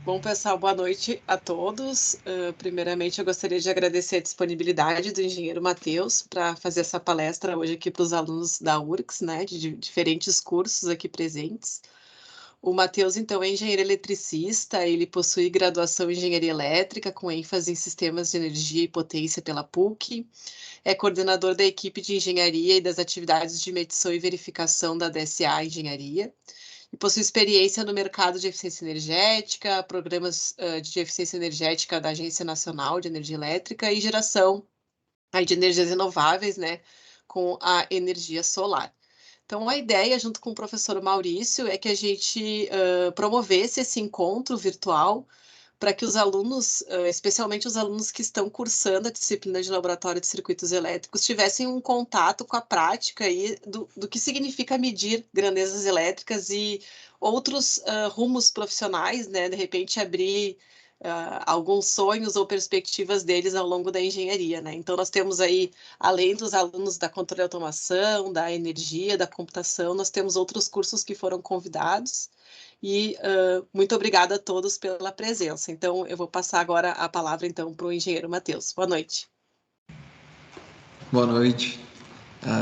Bom, pessoal, boa noite a todos. Primeiramente, eu gostaria de agradecer a disponibilidade do engenheiro Matheus para fazer essa palestra hoje aqui para os alunos da URGS, né, de diferentes cursos aqui presentes. O Matheus, então, é engenheiro eletricista, ele possui graduação em engenharia elétrica, com ênfase em sistemas de energia e potência pela PUC, é coordenador da equipe de engenharia e das atividades de medição e verificação da DSA Engenharia, e possui experiência no mercado de eficiência energética, programas de eficiência energética da Agência Nacional de Energia Elétrica e geração de energias renováveis, né, com a energia solar. Então, a ideia, junto com o professor Maurício, é que a gente promovesse esse encontro virtual para que os alunos, especialmente os alunos que estão cursando a disciplina de laboratório de circuitos elétricos, tivessem um contato com a prática aí do que significa medir grandezas elétricas e outros rumos profissionais, né? De repente abrir alguns sonhos ou perspectivas deles ao longo da engenharia, né? Então nós temos aí, além dos alunos da controle e automação, da energia, da computação, nós temos outros cursos que foram convidados. E muito obrigada a todos pela presença. Então, eu vou passar agora a palavra então para o engenheiro Matheus. Boa noite. Boa noite.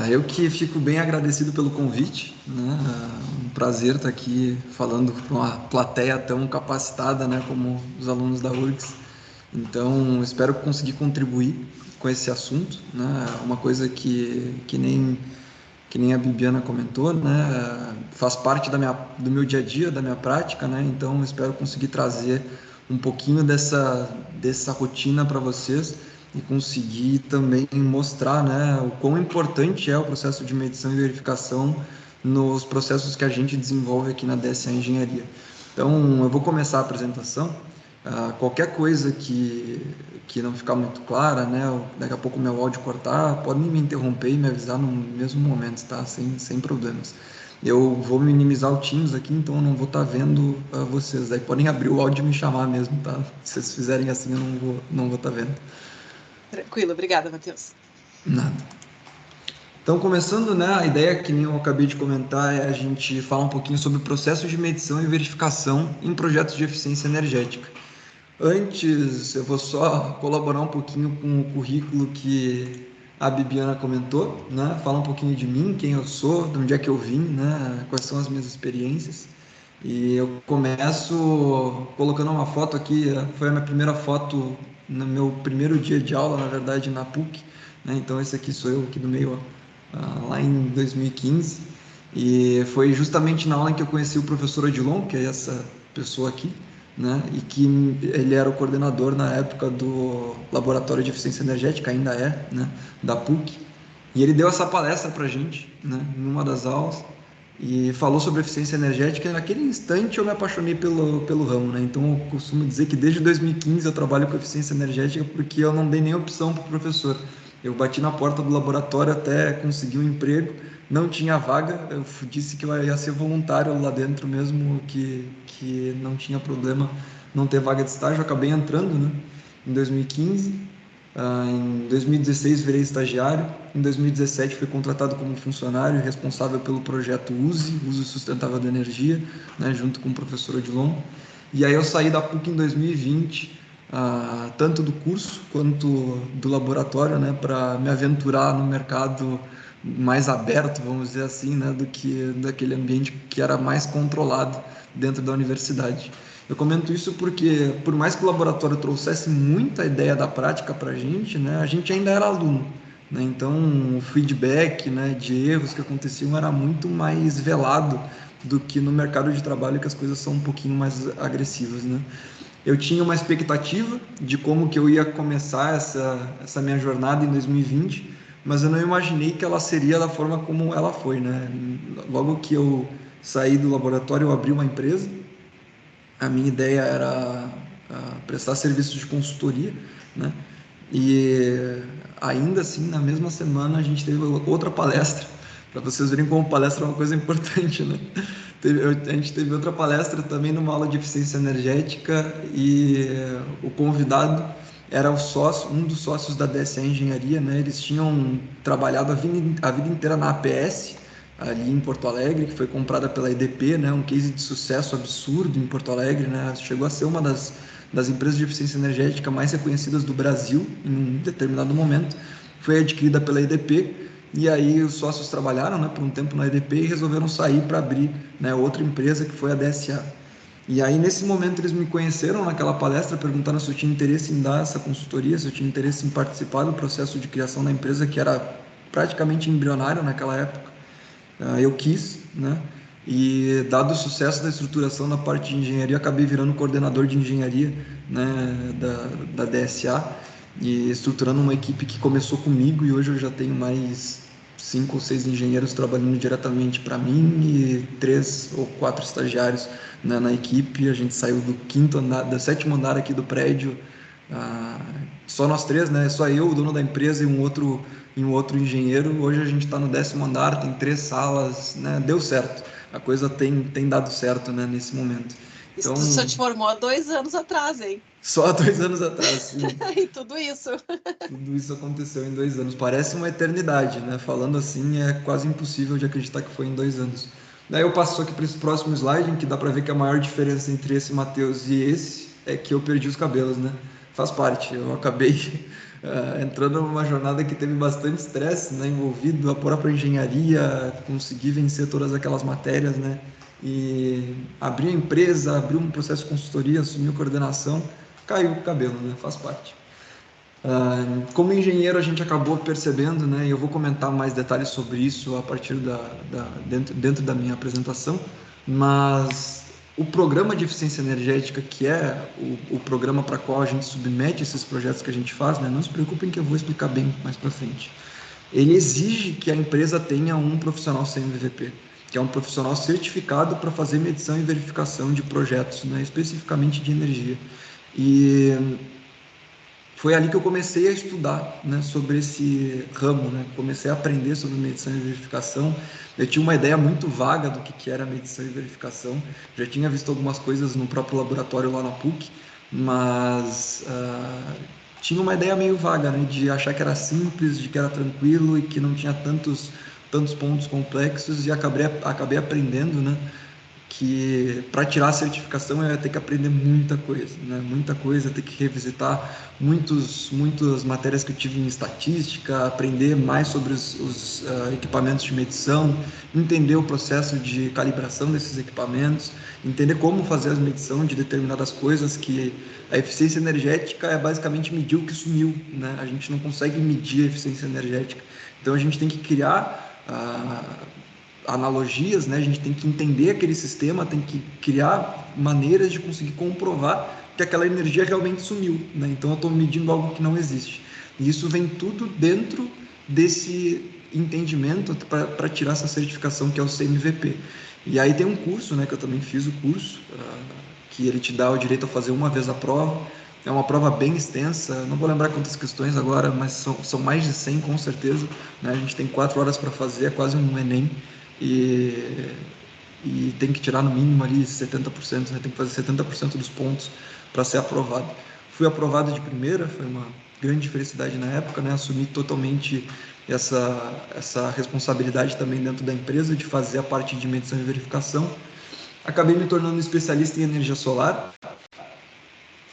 Eu que fico bem agradecido pelo convite, né? Um prazer estar aqui falando com uma plateia tão capacitada, né, como os alunos da URGS. Então, espero conseguir contribuir com esse assunto, né? Uma coisa que nem a Bibiana comentou, né? Faz parte do meu dia a dia, da minha prática, né? Então, espero conseguir trazer um pouquinho dessa rotina para vocês e conseguir também mostrar, né, o quão importante é o processo de medição e verificação nos processos que a gente desenvolve aqui na DSA Engenharia. Então, eu vou começar a apresentação. Qualquer coisa que não ficar muito clara, né, daqui a pouco o meu áudio cortar, podem me interromper e me avisar no mesmo momento, tá? Sem problemas. Eu vou minimizar o Teams aqui, então eu não vou estar vendo vocês. Aí podem abrir o áudio e me chamar mesmo, tá? Se vocês fizerem assim, eu não vou estar vendo. Tranquilo, obrigada, Matheus. Nada. Então, começando, né, a ideia que nem eu acabei de comentar é a gente falar um pouquinho sobre o processo de medição e verificação em projetos de eficiência energética. Antes, eu vou só colaborar um pouquinho com o currículo que a Bibiana comentou, né? Falar um pouquinho de mim, quem eu sou, de onde é que eu vim, né? Quais são as minhas experiências. E eu começo colocando uma foto aqui, foi a minha primeira foto no meu primeiro dia de aula, na verdade, na PUC, né? Então, esse aqui sou eu aqui do meio, lá em 2015. E foi justamente na aula em que eu conheci o professor Odilon, que é essa pessoa aqui, né? E que ele era o coordenador na época do Laboratório de Eficiência Energética, ainda é, né? Da PUC. E ele deu essa palestra para a gente, né? Em uma das aulas e falou sobre eficiência energética. E naquele instante eu me apaixonei pelo ramo, né? Então eu costumo dizer que desde 2015 eu trabalho com eficiência energética porque eu não dei nem opção para o professor. Eu bati na porta do laboratório até conseguir um emprego, não tinha vaga, eu disse que eu ia ser voluntário lá dentro mesmo, que não tinha problema não ter vaga de estágio, eu acabei entrando, né, em 2015, em 2016 virei estagiário, em 2017 fui contratado como funcionário responsável pelo projeto Uso Sustentável da Energia, né, junto com o professor Odilon, e aí eu saí da PUC em 2020, tanto do curso quanto do laboratório, né, para me aventurar no mercado mais aberto, vamos dizer assim, né, do que daquele ambiente que era mais controlado dentro da universidade. Eu comento isso porque, por mais que o laboratório trouxesse muita ideia da prática para a gente ainda era aluno, né? Então, o feedback, né, de erros que aconteciam era muito mais velado do que no mercado de trabalho, que as coisas são um pouquinho mais agressivas, né? Eu tinha uma expectativa de como que eu ia começar essa minha jornada em 2020, mas eu não imaginei que ela seria da forma como ela foi, né? Logo que eu saí do laboratório, eu abri uma empresa. A minha ideia era prestar serviço de consultoria, né? E ainda assim, na mesma semana, a gente teve outra palestra, para vocês verem como palestra é uma coisa importante, né? A gente teve outra palestra também numa aula de eficiência energética e o convidado era o sócio, um dos sócios da DSA Engenharia, né? Eles tinham trabalhado a vida inteira na APS, ali em Porto Alegre, que foi comprada pela EDP, né, um case de sucesso absurdo em Porto Alegre, né, chegou a ser uma das empresas de eficiência energética mais reconhecidas do Brasil em um determinado momento, foi adquirida pela EDP, e aí os sócios trabalharam, né, por um tempo na EDP e resolveram sair para abrir, né, outra empresa que foi a DSA. E aí, nesse momento, eles me conheceram naquela palestra, perguntaram se eu tinha interesse em dar essa consultoria, se eu tinha interesse em participar do processo de criação da empresa, que era praticamente embrionário naquela época. Eu quis, né? E dado o sucesso da estruturação na parte de engenharia, acabei virando coordenador de engenharia, né, da DSA e estruturando uma equipe que começou comigo, e hoje eu já tenho mais 5 ou 6 engenheiros trabalhando diretamente para mim e 3 ou 4 estagiários, né, na equipe. A gente saiu do 5º andar, do 7º andar aqui do prédio, só nós 3, né? Só eu, o dono da empresa e um outro engenheiro. Hoje a gente está no 10º andar, tem 3 salas, né? Deu certo. A coisa tem dado certo, né, nesse momento. Isso Então, tu só te formou há 2 anos atrás, hein? só há 2 anos atrás, sim. E tudo isso. Tudo isso aconteceu em 2 anos. Parece uma eternidade, né? Falando assim, é quase impossível de acreditar que foi em 2 anos. Daí eu passo aqui para esse próximo slide, em que dá para ver que a maior diferença entre esse Matheus e esse é que eu perdi os cabelos, né? Faz parte. Eu acabei entrando numa jornada que teve bastante estresse, né, envolvido, a própria engenharia, conseguir vencer todas aquelas matérias, né? E abrir a empresa, abrir um processo de consultoria, assumir a coordenação, caiu o cabelo, né? Faz parte. Como engenheiro, a gente acabou percebendo, né, e eu vou comentar mais detalhes sobre isso a partir dentro da minha apresentação, mas o programa de eficiência energética, que é o programa para qual a gente submete esses projetos que a gente faz, né, não se preocupem que eu vou explicar bem mais para frente. Ele exige que a empresa tenha um profissional CMVP, que é um profissional certificado para fazer medição e verificação de projetos, né, especificamente de energia. E foi ali que eu comecei a estudar, né, sobre esse ramo, né? Comecei a aprender sobre medição e verificação. Eu tinha uma ideia muito vaga do que era medição e verificação. Já tinha visto algumas coisas no próprio laboratório lá na PUC, mas tinha uma ideia meio vaga, né, de achar que era simples, de que era tranquilo e que não tinha tantos pontos complexos, e acabei aprendendo, né, que para tirar a certificação eu ia ter que aprender muita coisa, né? Muita coisa, ter que revisitar muitas matérias que eu tive em estatística, aprender mais sobre os equipamentos de medição, entender o processo de calibração desses equipamentos, entender como fazer as medições de determinadas coisas, que a eficiência energética é basicamente medir o que sumiu, né? A gente não consegue medir a eficiência energética, então a gente tem que criar analogias, né? A gente tem que entender aquele sistema, tem que criar maneiras de conseguir comprovar que aquela energia realmente sumiu, né? Então eu estou medindo algo que não existe. E isso vem tudo dentro desse entendimento para tirar essa certificação, que é o CMVP. E aí tem um curso, né, que eu também fiz o curso, que ele te dá o direito a fazer uma vez a prova. É uma prova bem extensa, não vou lembrar quantas questões agora, mas são mais de 100 com certeza, né? A gente tem 4 horas para fazer, é quase um Enem. E tem que tirar no mínimo ali 70%, né? Tem que fazer 70% dos pontos para ser aprovado. Fui aprovado de primeira, foi uma grande felicidade na época, né? Assumi totalmente essa responsabilidade também dentro da empresa, de fazer a parte de medição e verificação. Acabei me tornando especialista em energia solar.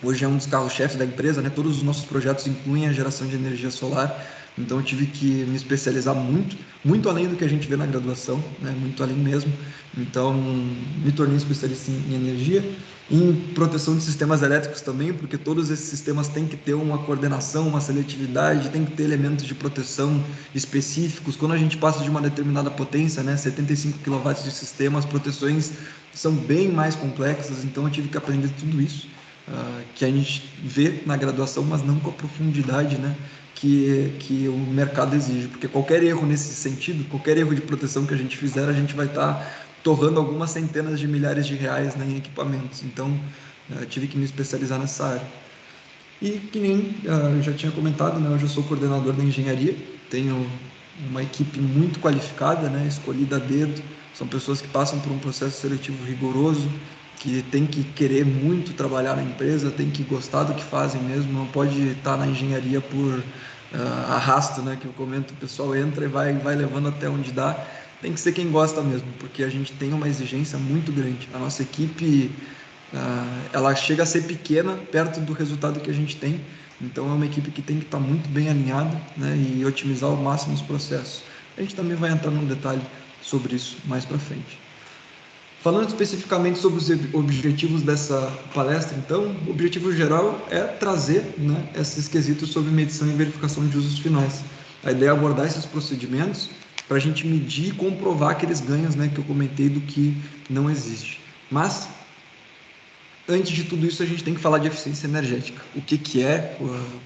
Hoje é um dos carros-chefes da empresa, né? Todos os nossos projetos incluem a geração de energia solar, então eu tive que me especializar muito além do que a gente vê na graduação, né? Muito além mesmo. Então, me tornei especialista em energia, em proteção de sistemas elétricos também, porque todos esses sistemas têm que ter uma coordenação, uma seletividade, tem que ter elementos de proteção específicos. Quando a gente passa de uma determinada potência, né? 75 kW de sistema, as proteções são bem mais complexas, então eu tive que aprender tudo isso. Que a gente vê na graduação, mas não com a profundidade, né, que o mercado exige, porque qualquer erro nesse sentido, qualquer erro de proteção que a gente fizer, a gente vai estar torrando algumas centenas de milhares de reais, né, em equipamentos. Então, tive que me especializar nessa área. E que nem eu já tinha comentado, né, hoje eu sou coordenador da engenharia, tenho uma equipe muito qualificada, né, escolhida a dedo, são pessoas que passam por um processo seletivo rigoroso, que tem que querer muito trabalhar na empresa, tem que gostar do que fazem mesmo, não pode estar na engenharia por arrasto, né, que eu comento, o pessoal entra e vai levando até onde dá. tem que ser quem gosta mesmo, porque a gente tem uma exigência muito grande. A nossa equipe, ela chega a ser pequena perto do resultado que a gente tem, então é uma equipe que tem que estar muito bem alinhada, né, e otimizar ao máximo os processos. A gente também vai entrar num detalhe sobre isso mais para frente. Falando especificamente sobre os objetivos dessa palestra, então, o objetivo geral é trazer, né, esses quesitos sobre medição e verificação de usos finais. A ideia é abordar esses procedimentos para a gente medir e comprovar aqueles ganhos, né, que eu comentei do que não existe. Mas, antes de tudo isso, a gente tem que falar de eficiência energética. O que que é?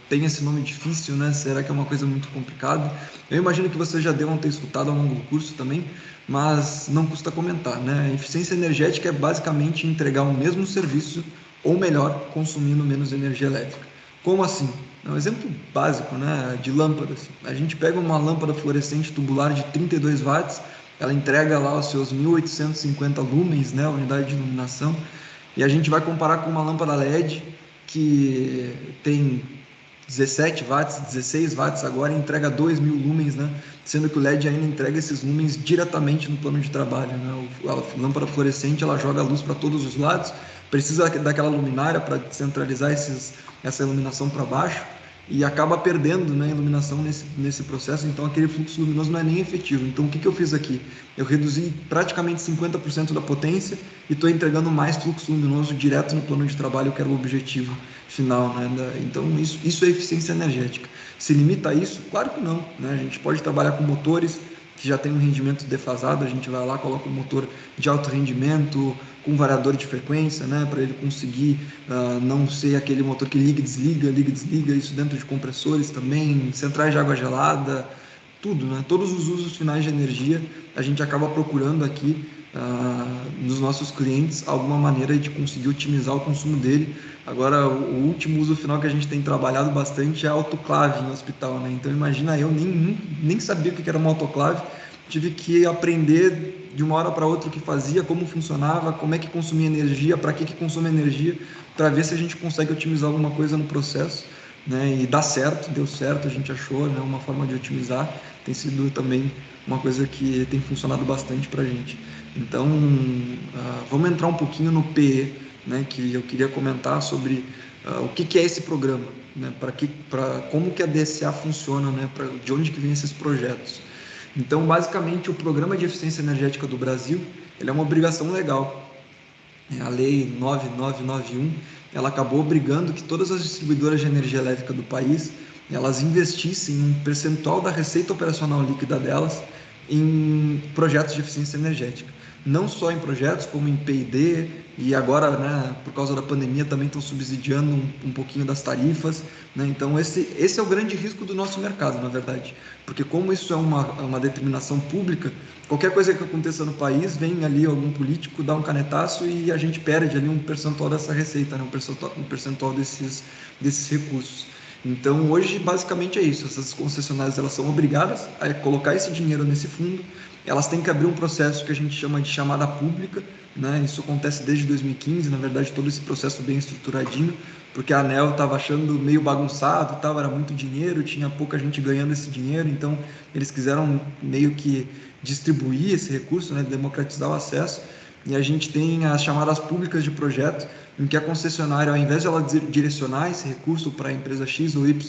Tem esse nome difícil, né? Será que é uma coisa muito complicada? Eu imagino que vocês já devam ter escutado ao longo do curso também, mas não custa comentar, né? Eficiência energética é basicamente entregar o mesmo serviço, ou melhor, consumindo menos energia elétrica. Como assim? É um exemplo básico, né, de lâmpadas. A gente pega uma lâmpada fluorescente tubular de 32 watts, ela entrega lá os seus 1850 lumens, né, a unidade de iluminação, e a gente vai comparar com uma lâmpada LED que tem 17 watts, 16 watts agora e entrega 2.000 lumens, né? Sendo que o LED ainda entrega esses lumens diretamente no plano de trabalho, né? A lâmpada fluorescente, ela joga a luz para todos os lados, precisa daquela luminária para centralizar essa iluminação para baixo e acaba perdendo, né, iluminação nesse processo, então aquele fluxo luminoso não é nem efetivo. Então o que eu fiz aqui? Eu reduzi praticamente 50% da potência e estou entregando mais fluxo luminoso direto no plano de trabalho, que era o objetivo final, né? Então isso é eficiência energética. Se limita a isso? Claro que não, né? A gente pode trabalhar com motores que já tem um rendimento defasado, a gente vai lá, coloca um motor de alto rendimento, com variador de frequência, né, para ele conseguir não ser aquele motor que liga e desliga, isso dentro de compressores também, centrais de água gelada, tudo, né? Todos os usos finais de energia, a gente acaba procurando aqui nos nossos clientes alguma maneira de conseguir otimizar o consumo dele. Agora, o último uso final que a gente tem trabalhado bastante é a autoclave em hospital, né? Então, imagina, eu nem sabia o que era uma autoclave, tive que aprender de uma hora para outra o que fazia, como funcionava, como é que consumia energia, para que consome energia, para ver se a gente consegue otimizar alguma coisa no processo, né? E dá certo, deu certo, a gente achou, né, uma forma de otimizar, tem sido também uma coisa que tem funcionado bastante para a gente. Então, vamos entrar um pouquinho no PE, né, que eu queria comentar sobre o que é esse programa, né, como que a DSA funciona, né, de onde que vem esses projetos. Então, basicamente, o Programa de Eficiência Energética do Brasil, ele é uma obrigação legal. A Lei 9991, ela acabou obrigando que todas as distribuidoras de energia elétrica do país, elas investissem um percentual da receita operacional líquida delas em projetos de eficiência energética. Não só em projetos, como em P&D, e agora, né, por causa da pandemia, também estão subsidiando um pouquinho das tarifas, né? Então, esse é o grande risco do nosso mercado, na verdade, porque como isso é uma determinação pública, qualquer coisa que aconteça no país, vem ali algum político, dá um canetaço e a gente perde ali um percentual dessa receita, né? Um percentual desses recursos. Então, hoje, basicamente é isso. Essas concessionárias, elas são obrigadas a colocar esse dinheiro nesse fundo, elas têm que abrir um processo que a gente chama de chamada pública, né? Isso acontece desde 2015, na verdade, todo esse processo bem estruturadinho, porque a ANEEL estava achando meio bagunçado, era muito dinheiro, tinha pouca gente ganhando esse dinheiro, então eles quiseram meio que distribuir esse recurso, né? Democratizar o acesso, e a gente tem as chamadas públicas de projeto, em que a concessionária, ao invés de ela direcionar esse recurso para a empresa X ou Y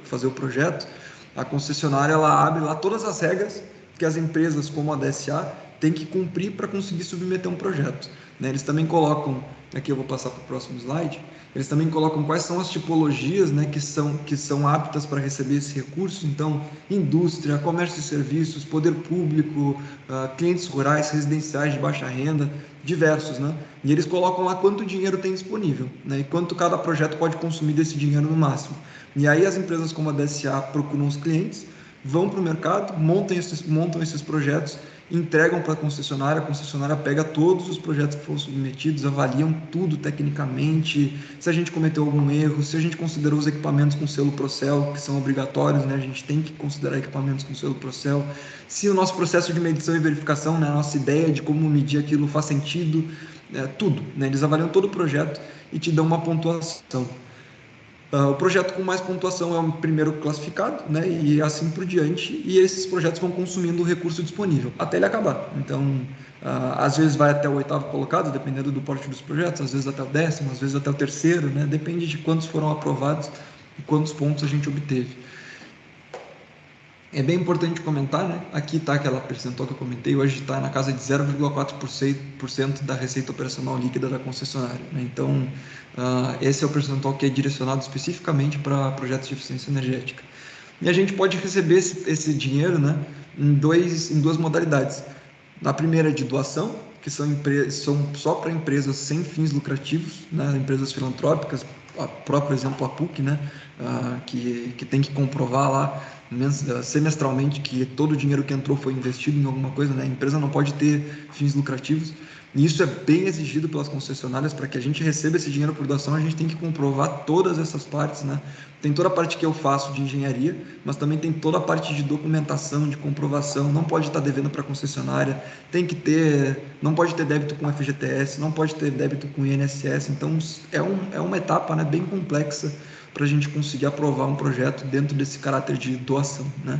fazer o projeto, a concessionária ela abre lá todas as regras que as empresas como a DSA têm que cumprir para conseguir submeter um projeto, né? Eles também colocam, aqui eu vou passar para o próximo slide, eles também colocam quais são as tipologias, né, que são aptas para receber esse recurso. Então, indústria, comércio e serviços, poder público, clientes rurais, residenciais de baixa renda, diversos, né? E eles colocam lá quanto dinheiro tem disponível, né, e quanto cada projeto pode consumir desse dinheiro no máximo. E aí as empresas como a DSA procuram os clientes, vão para o mercado, montam esses projetos, entregam para a concessionária pega todos os projetos que foram submetidos, avaliam tudo tecnicamente, se a gente cometeu algum erro, se a gente considerou os equipamentos com selo Procel, que são obrigatórios, né? A gente tem que considerar equipamentos com selo Procel, se o nosso processo de medição e verificação, né, a nossa ideia de como medir aquilo faz sentido, tudo, né? Eles avaliam todo o projeto e te dão uma pontuação. O projeto com mais pontuação é o primeiro classificado, né? E assim por diante, e esses projetos vão consumindo o recurso disponível até ele acabar. Então, às vezes vai até o oitavo colocado, dependendo do porte dos projetos, às vezes até o décimo, às vezes até o terceiro, né? Depende de quantos foram aprovados e quantos pontos a gente obteve. É bem importante comentar, né? Aqui está aquela percentual que eu comentei, hoje está na casa de 0,4% da receita operacional líquida da concessionária, né? Então, esse é o percentual que é direcionado especificamente para projetos de eficiência energética. E a gente pode receber esse dinheiro, né, em duas modalidades. Na primeira, de doação, que são só para empresas sem fins lucrativos, né, empresas filantrópicas, próprio exemplo a PUC, né, que tem que comprovar lá semestralmente que todo o dinheiro que entrou foi investido em alguma coisa, né? A empresa não pode ter fins lucrativos. E isso é bem exigido pelas concessionárias. Para que a gente receba esse dinheiro por doação, a gente tem que comprovar todas essas partes, né? Tem toda a parte que eu faço de engenharia, mas também tem toda a parte de documentação, de comprovação. Não pode estar devendo para a concessionária, não pode ter débito com FGTS, não pode ter débito com INSS. Então é uma etapa, né, bem complexa para a gente conseguir aprovar um projeto dentro desse caráter de doação, né?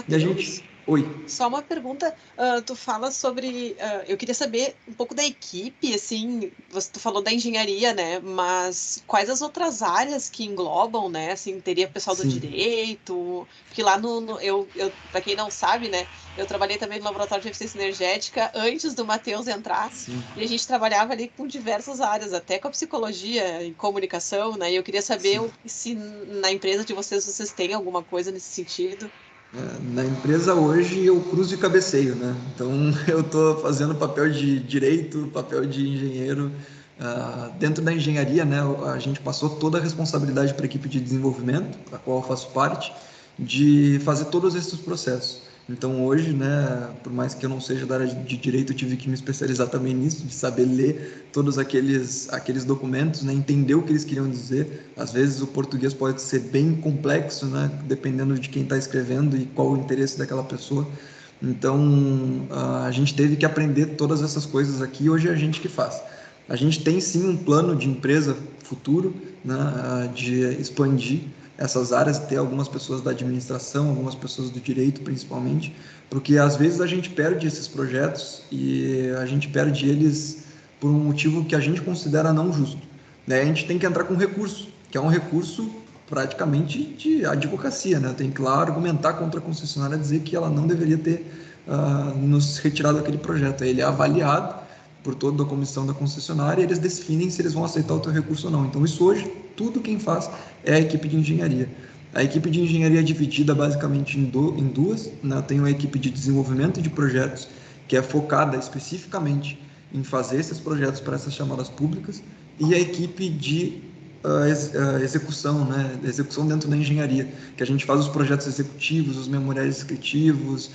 E a gente... Matheus, Oi. só uma pergunta, tu fala sobre, eu queria saber um pouco da equipe, assim, tu falou da engenharia, né, mas quais as outras áreas que englobam, né, assim, teria pessoal do Sim, direito, porque lá para quem não sabe, né, eu trabalhei também no laboratório de eficiência energética antes do Matheus entrar, sim, e a gente trabalhava ali com diversas áreas, até com a psicologia e comunicação, né, e eu queria saber sim. se na empresa de vocês têm alguma coisa nesse sentido. Na empresa hoje eu cruzo e cabeceio, né? Então eu estou fazendo papel de direito, papel de engenheiro. Dentro da engenharia, né, a gente passou toda a responsabilidade para a equipe de desenvolvimento, da qual eu faço parte, de fazer todos esses processos. Então hoje, né, por mais que eu não seja da área de direito, eu tive que me especializar também nisso, de saber ler todos aqueles documentos, né, entender o que eles queriam dizer. Às vezes o português pode ser bem complexo, né, dependendo de quem está escrevendo e qual o interesse daquela pessoa. Então a gente teve que aprender todas essas coisas aqui, e hoje é a gente que faz. A gente tem sim um plano de empresa futuro, né, de expandir essas áreas, ter algumas pessoas da administração, algumas pessoas do direito principalmente, porque às vezes a gente perde esses projetos e a gente perde eles por um motivo que a gente considera não justo, né? A gente tem que entrar com recurso, que é um recurso praticamente de advocacia, né? Eu tenho que ir lá argumentar contra a concessionária, dizer que ela não deveria ter nos retirado aquele projeto. Ele é avaliado por toda a comissão da concessionária e eles definem se eles vão aceitar o teu recurso ou não. Então isso hoje, tudo quem faz é a equipe de engenharia. A equipe de engenharia é dividida basicamente em duas, né? Tem uma equipe de desenvolvimento de projetos, que é focada especificamente em fazer esses projetos para essas chamadas públicas, e a equipe de execução, né? Execução dentro da engenharia, que a gente faz os projetos executivos, os memoriais descritivos,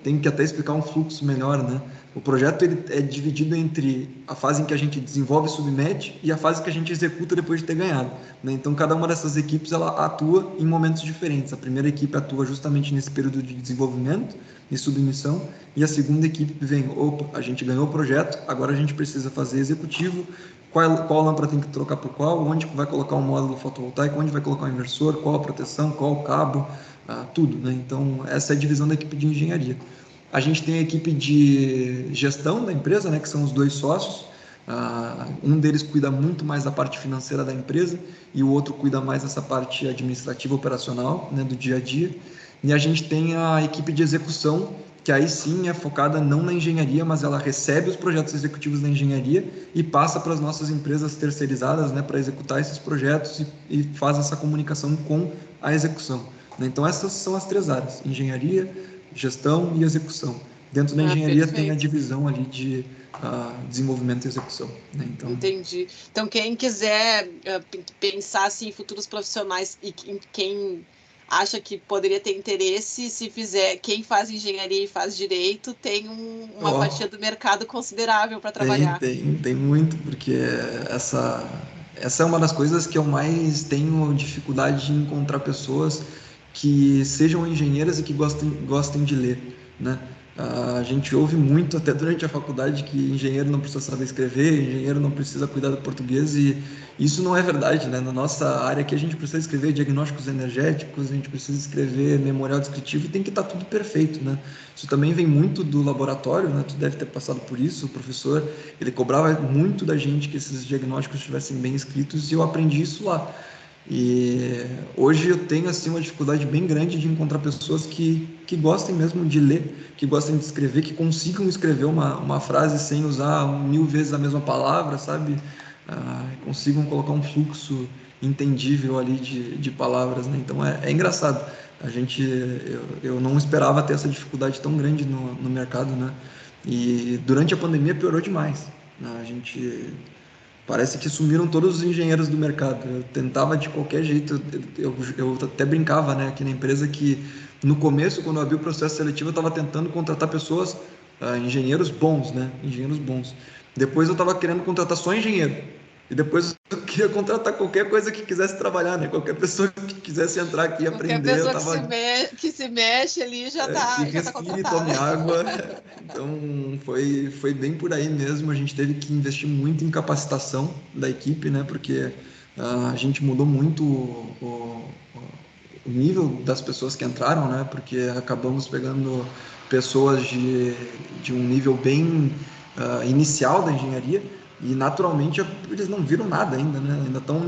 tem que até explicar um fluxo melhor, né? O projeto ele é dividido entre a fase em que a gente desenvolve e submete e a fase que a gente executa depois de ter ganhado, né? Então, cada uma dessas equipes ela atua em momentos diferentes. A primeira equipe atua justamente nesse período de desenvolvimento e submissão, e a segunda equipe vem, opa, a gente ganhou o projeto, agora a gente precisa fazer executivo, qual lâmpada tem que trocar por qual, onde vai colocar um módulo fotovoltaico, onde vai colocar um inversor, qual a proteção, qual o cabo, tudo, né? Então, essa é a divisão da equipe de engenharia. A gente tem a equipe de gestão da empresa, né, que são os dois sócios. Um deles cuida muito mais da parte financeira da empresa e o outro cuida mais dessa parte administrativa operacional, né, do dia a dia. E a gente tem a equipe de execução, que aí sim é focada não na engenharia, mas ela recebe os projetos executivos da engenharia e passa para as nossas empresas terceirizadas, né, para executar esses projetos e faz essa comunicação com a execução. Então, essas são as três áreas: engenharia, gestão e execução. Dentro da Ah, engenharia tem a perfeito. divisão ali de desenvolvimento e execução, né? Então, Entendi. Então, quem quiser pensar assim, em futuros profissionais e quem acha que poderia ter interesse, se fizer, quem faz engenharia e faz direito, tem uma ó, fatia do mercado considerável para tem, trabalhar. tem, tem muito, porque essa é uma das coisas que eu mais tenho dificuldade de encontrar pessoas que sejam engenheiras e que gostem de ler, né? A gente ouve muito, até durante a faculdade, que engenheiro não precisa saber escrever, engenheiro não precisa cuidar do português, e isso não é verdade, né? Na nossa área aqui, a gente precisa escrever diagnósticos energéticos, a gente precisa escrever memorial descritivo e tem que estar tudo perfeito, né? Isso também vem muito do laboratório, né? Tu deve ter passado por isso, o professor, ele cobrava muito da gente que esses diagnósticos estivessem bem escritos e eu aprendi isso lá. E hoje eu tenho assim uma dificuldade bem grande de encontrar pessoas que gostem mesmo de ler, que gostem de escrever, que consigam escrever uma frase sem usar 1000 vezes a mesma palavra, sabe? Consigam colocar um fluxo entendível ali de palavras, né? Então é engraçado. Eu não esperava ter essa dificuldade tão grande no mercado, né? E durante a pandemia piorou demais, né? Parece que sumiram todos os engenheiros do mercado. Eu tentava de qualquer jeito, eu até brincava, né, aqui na empresa que no começo, quando eu abri o processo seletivo, eu estava tentando contratar pessoas, engenheiros bons, né, engenheiros bons. Depois eu estava querendo contratar só engenheiro. E depois eu queria contratar qualquer coisa que quisesse trabalhar, né, qualquer pessoa que quisesse entrar aqui e Qualquer aprender, eu pessoa estava que se mexe ali que já tá respire, tome contratada. água. Então, foi bem por aí mesmo. A gente teve que investir muito em capacitação da equipe, né? Porque a gente mudou muito o nível das pessoas que entraram, né? Porque acabamos pegando pessoas de um nível bem inicial da engenharia e naturalmente eles não viram nada ainda, né? Ainda estão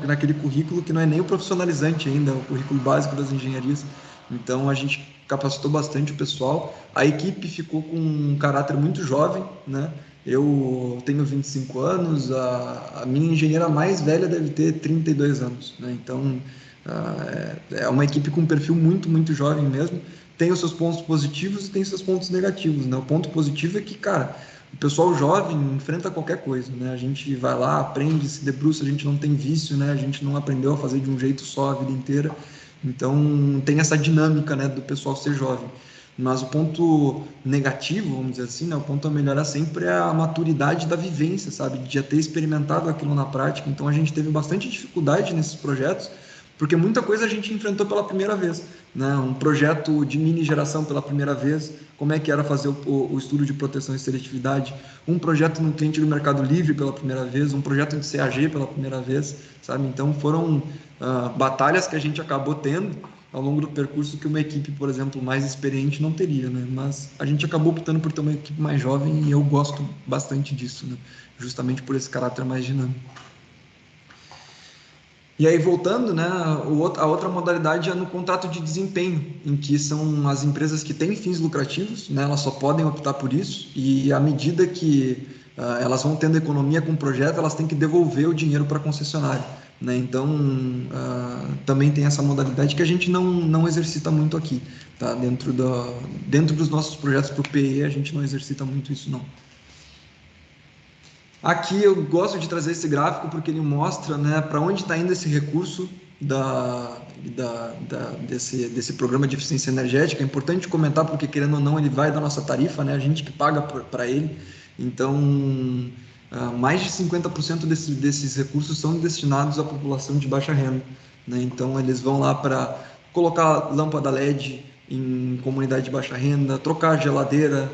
naquele currículo que não é nem o profissionalizante ainda, o currículo básico das engenharias. Então a gente capacitou bastante o pessoal. A equipe ficou com um caráter muito jovem, né? Eu tenho 25 anos, a minha engenheira mais velha deve ter 32 anos, né? Então é uma equipe com um perfil muito, muito jovem mesmo. Tem os seus pontos positivos e tem os seus pontos negativos, né? O ponto positivo é que, cara, o pessoal jovem enfrenta qualquer coisa, né? A gente vai lá, aprende, se debruça, a gente não tem vício, né? A gente não aprendeu a fazer de um jeito só a vida inteira. Então, tem essa dinâmica, né, do pessoal ser jovem. Mas o ponto negativo, vamos dizer assim, né, o ponto a melhorar sempre é a maturidade da vivência, sabe? De já ter experimentado aquilo na prática. Então, a gente teve bastante dificuldade nesses projetos, porque muita coisa a gente enfrentou pela primeira vez, né? Um projeto de mini geração pela primeira vez, como é que era fazer o estudo de proteção e seletividade, um projeto no cliente do Mercado Livre pela primeira vez, um projeto de CAG pela primeira vez, sabe? Então foram batalhas que a gente acabou tendo ao longo do percurso que uma equipe, por exemplo, mais experiente não teria, né? Mas a gente acabou optando por ter uma equipe mais jovem e eu gosto bastante disso, né? Justamente por esse caráter mais dinâmico. E aí, voltando, né, a outra modalidade é no contrato de desempenho, em que são as empresas que têm fins lucrativos, né, elas só podem optar por isso, e à medida que elas vão tendo economia com o projeto, elas têm que devolver o dinheiro para a concessionária. Né? Então, também tem essa modalidade que a gente não exercita muito aqui. Tá? Dentro dos nossos projetos para o PE, a gente não exercita muito isso, não. Aqui eu gosto de trazer esse gráfico porque ele mostra, né, para onde está indo esse recurso desse programa de eficiência energética. É importante comentar porque, querendo ou não, ele vai da nossa tarifa, né, a gente que paga para ele. Então, mais de 50% desses recursos são destinados à população de baixa renda. Né? Então, eles vão lá para colocar lâmpada LED em comunidade de baixa renda, trocar geladeira,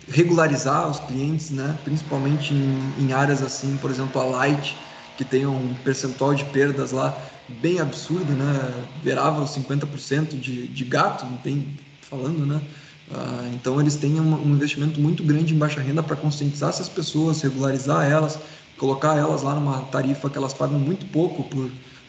regularizar os clientes, né? Principalmente em áreas assim, por exemplo, a Light, que tem um percentual de perdas lá bem absurdo, né? Beirava os 50% de gato, bem falando, né? Então eles têm um investimento muito grande em baixa renda para conscientizar essas pessoas, regularizar elas, colocar elas lá numa tarifa que elas pagam muito pouco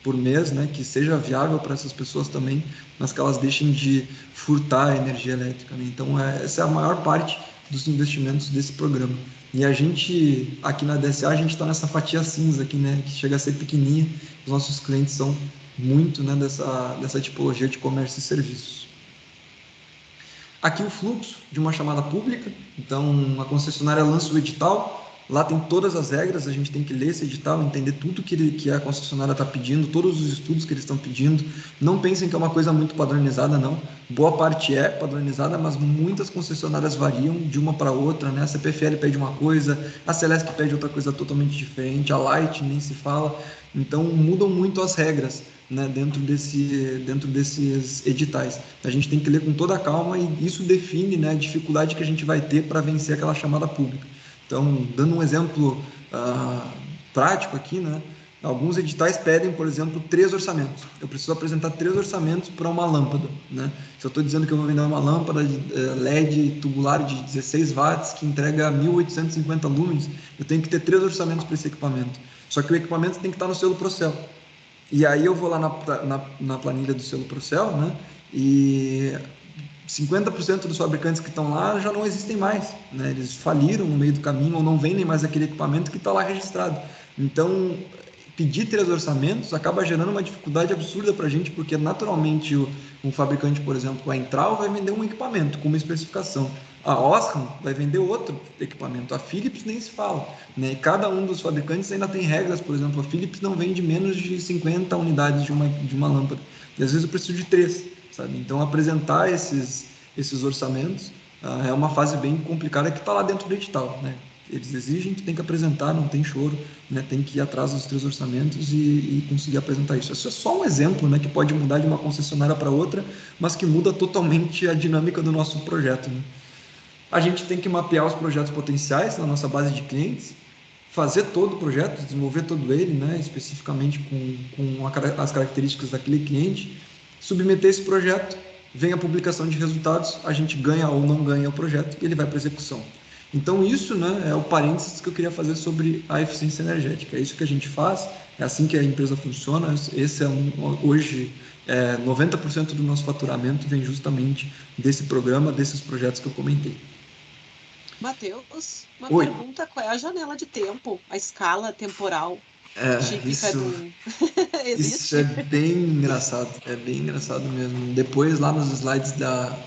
por mês, né, que seja viável para essas pessoas também, mas que elas deixem de furtar a energia elétrica. Né? Então, essa é a maior parte dos investimentos desse programa. E a gente, aqui na DSA, a gente está nessa fatia cinza aqui, né, que chega a ser pequenininha. Os nossos clientes são muito, né, dessa tipologia de comércio e serviços. Aqui o fluxo de uma chamada pública, então a concessionária lança o edital, lá tem todas as regras, a gente tem que ler esse edital, entender tudo que a concessionária está pedindo, todos os estudos que eles estão pedindo. Não pensem que é uma coisa muito padronizada, não. Boa parte é padronizada, mas muitas concessionárias variam de uma para outra, né? A CPFL pede uma coisa, a Celesc pede outra coisa totalmente diferente, a Light nem se fala. Então mudam muito as regras, né, dentro desses editais. A gente tem que ler com toda a calma e isso define, né, a dificuldade que a gente vai ter para vencer aquela chamada pública. Então, dando um exemplo prático aqui, né, alguns editais pedem, por exemplo, 3 orçamentos. Eu preciso apresentar 3 orçamentos para uma lâmpada, né? Se eu estou dizendo que eu vou vender uma lâmpada LED tubular de 16 watts que entrega 1.850 lumens, eu tenho que ter 3 orçamentos para esse equipamento. Só que o equipamento tem que estar no selo Procel. E aí eu vou lá na planilha do selo Procel, né? E 50% dos fabricantes que estão lá já não existem mais, né? Eles faliram no meio do caminho ou não vendem mais aquele equipamento que está lá registrado. Então, pedir 3 orçamentos acaba gerando uma dificuldade absurda para a gente, porque naturalmente um fabricante, por exemplo, a Entral vai vender um equipamento com uma especificação. A Osram vai vender outro equipamento. A Philips nem se fala, né? E cada um dos fabricantes ainda tem regras, por exemplo, a Philips não vende menos de 50 unidades de uma lâmpada. E às vezes eu preciso de 3, sabe? Então, apresentar esses orçamentos é uma fase bem complicada que está lá dentro do edital, né? Eles exigem, tu tem que apresentar, não tem choro, né? Tem que ir atrás dos 3 orçamentos e conseguir apresentar isso. Isso é só um exemplo, né, que pode mudar de uma concessionária para outra, mas que muda totalmente a dinâmica do nosso projeto, né? A gente tem que mapear os projetos potenciais na nossa base de clientes, fazer todo o projeto, desenvolver todo ele, né, especificamente com as características daquele cliente, submeter esse projeto, vem a publicação de resultados, a gente ganha ou não ganha o projeto e ele vai para execução. Então isso, né, é o parênteses que eu queria fazer sobre a eficiência energética. É isso que a gente faz, é assim que a empresa funciona. Esse é hoje 90% do nosso faturamento vem justamente desse programa, desses projetos que eu comentei. Matheus, uma Oi. pergunta: qual é a janela de tempo, a escala temporal típica do... Isso Existe? é bem engraçado mesmo. Depois, lá nos slides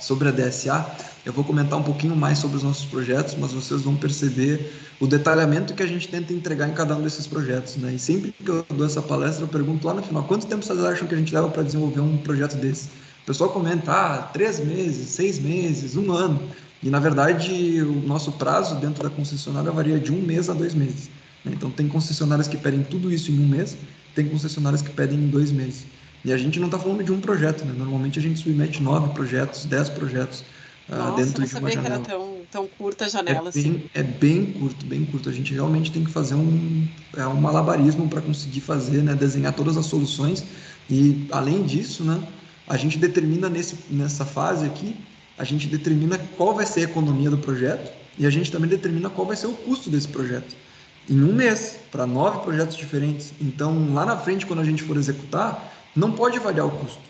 sobre a DSA, eu vou comentar um pouquinho mais sobre os nossos projetos, mas vocês vão perceber o detalhamento que a gente tenta entregar em cada um desses projetos, né? E sempre que eu dou essa palestra, eu pergunto lá no final, quanto tempo vocês acham que a gente leva para desenvolver um projeto desse? O pessoal comenta, 3 meses, 6 meses, 1 ano. E, na verdade, o nosso prazo dentro da concessionária varia de 1 mês a 2 meses. Então, tem concessionárias que pedem tudo isso em 1 mês, tem concessionárias que pedem em 2 meses. E a gente não está falando de um projeto, né? Normalmente a gente submete 9 projetos, 10 projetos Nossa, dentro não de uma sabia que era janela. tão curta a janela assim. É bem curto, bem curto. A gente realmente tem que fazer um malabarismo para conseguir fazer, né? Desenhar todas as soluções. E, além disso, né? A gente determina nessa fase aqui, a gente determina qual vai ser a economia do projeto e a gente também determina qual vai ser o custo desse projeto em 1 mês, para 9 projetos diferentes. Então, lá na frente, quando a gente for executar, não pode variar o custo.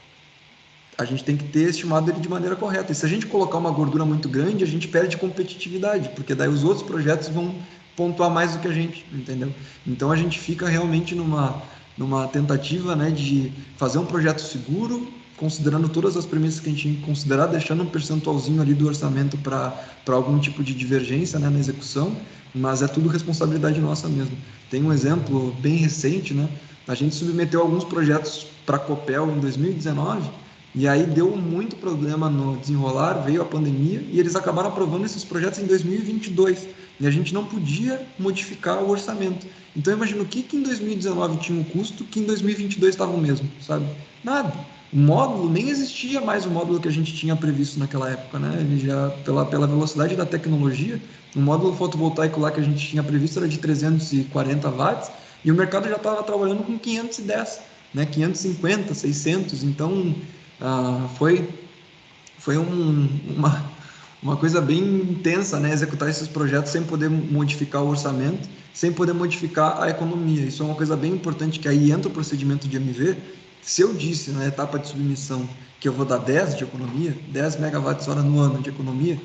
A gente tem que ter estimado ele de maneira correta. E se a gente colocar uma gordura muito grande, a gente perde competitividade, porque daí os outros projetos vão pontuar mais do que a gente, entendeu? Então, a gente fica realmente numa tentativa, né, de fazer um projeto seguro, considerando todas as premissas que a gente tem que considerar, deixando um percentualzinho ali do orçamento para algum tipo de divergência, né, na execução, mas é tudo responsabilidade nossa mesmo. Tem um exemplo bem recente, né? A gente submeteu alguns projetos para a Copel em 2019 e aí deu muito problema no desenrolar, veio a pandemia e eles acabaram aprovando esses projetos em 2022 e a gente não podia modificar o orçamento. Então imagina o que em 2019 tinha um custo que em 2022 estava o mesmo, sabe? Nada. O módulo nem existia mais, o módulo que a gente tinha previsto naquela época, né? Ele já pela velocidade da tecnologia, o módulo fotovoltaico lá que a gente tinha previsto era de 340 watts e o mercado já estava trabalhando com 510, né? 550, 600. Então foi uma coisa bem intensa, né? Executar esses projetos sem poder modificar o orçamento, sem poder modificar a economia. Isso é uma coisa bem importante, que aí entra o procedimento de MV. Se eu disse na etapa de submissão que eu vou dar 10 de economia, 10 megawatts-hora no ano de economia,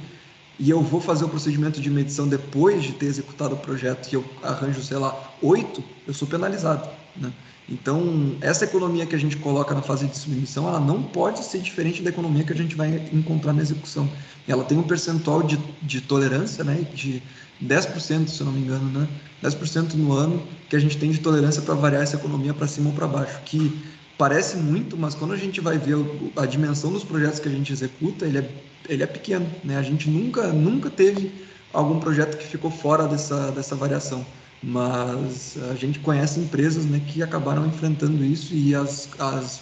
e eu vou fazer o procedimento de medição depois de ter executado o projeto e eu arranjo, sei lá, 8, eu sou penalizado, né? Então, essa economia que a gente coloca na fase de submissão, ela não pode ser diferente da economia que a gente vai encontrar na execução. Ela tem um percentual de tolerância, né, de 10%, se eu não me engano, né, 10% no ano que a gente tem de tolerância para variar essa economia para cima ou para baixo, que parece muito, mas quando a gente vai ver a dimensão dos projetos que a gente executa, ele é pequeno, né? A gente nunca teve algum projeto que ficou fora dessa variação. Mas a gente conhece empresas, né, que acabaram enfrentando isso e as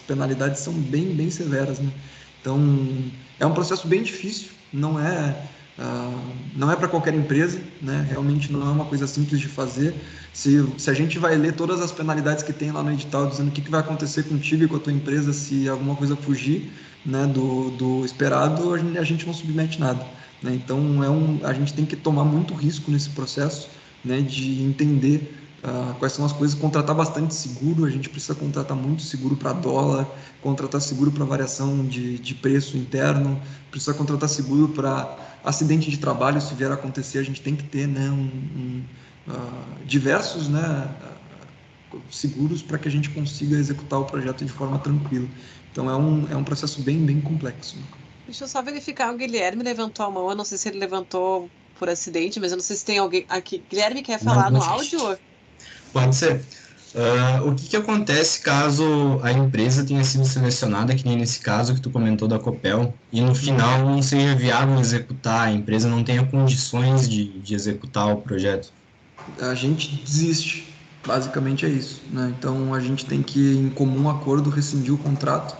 penalidades são bem severas, né? Então, é um processo bem difícil, não é para qualquer empresa, né? Realmente não é uma coisa simples de fazer. Se a gente vai ler todas as penalidades que tem lá no edital, dizendo o que vai acontecer contigo e com a tua empresa se alguma coisa fugir, né, do esperado, a gente não submete nada, né? Então, a gente tem que tomar muito risco nesse processo, né, de entender quais são as coisas, contratar bastante seguro, a gente precisa contratar muito seguro para dólar, contratar seguro para variação de preço interno, precisa contratar seguro para acidente de trabalho, se vier a acontecer, a gente tem que ter, né, diversos, né, seguros para que a gente consiga executar o projeto de forma tranquila. Então é um processo bem complexo. Deixa eu só verificar, o Guilherme levantou a mão, eu não sei se ele levantou por acidente, mas eu não sei se tem alguém aqui. Guilherme quer falar no áudio? Pode ser. O que acontece caso a empresa tenha sido selecionada, que nem nesse caso que tu comentou da Copel, e no final não seja viável executar, a empresa não tenha condições de executar o projeto? A gente desiste, basicamente é isso, né? Então a gente tem que, em comum acordo, rescindir o contrato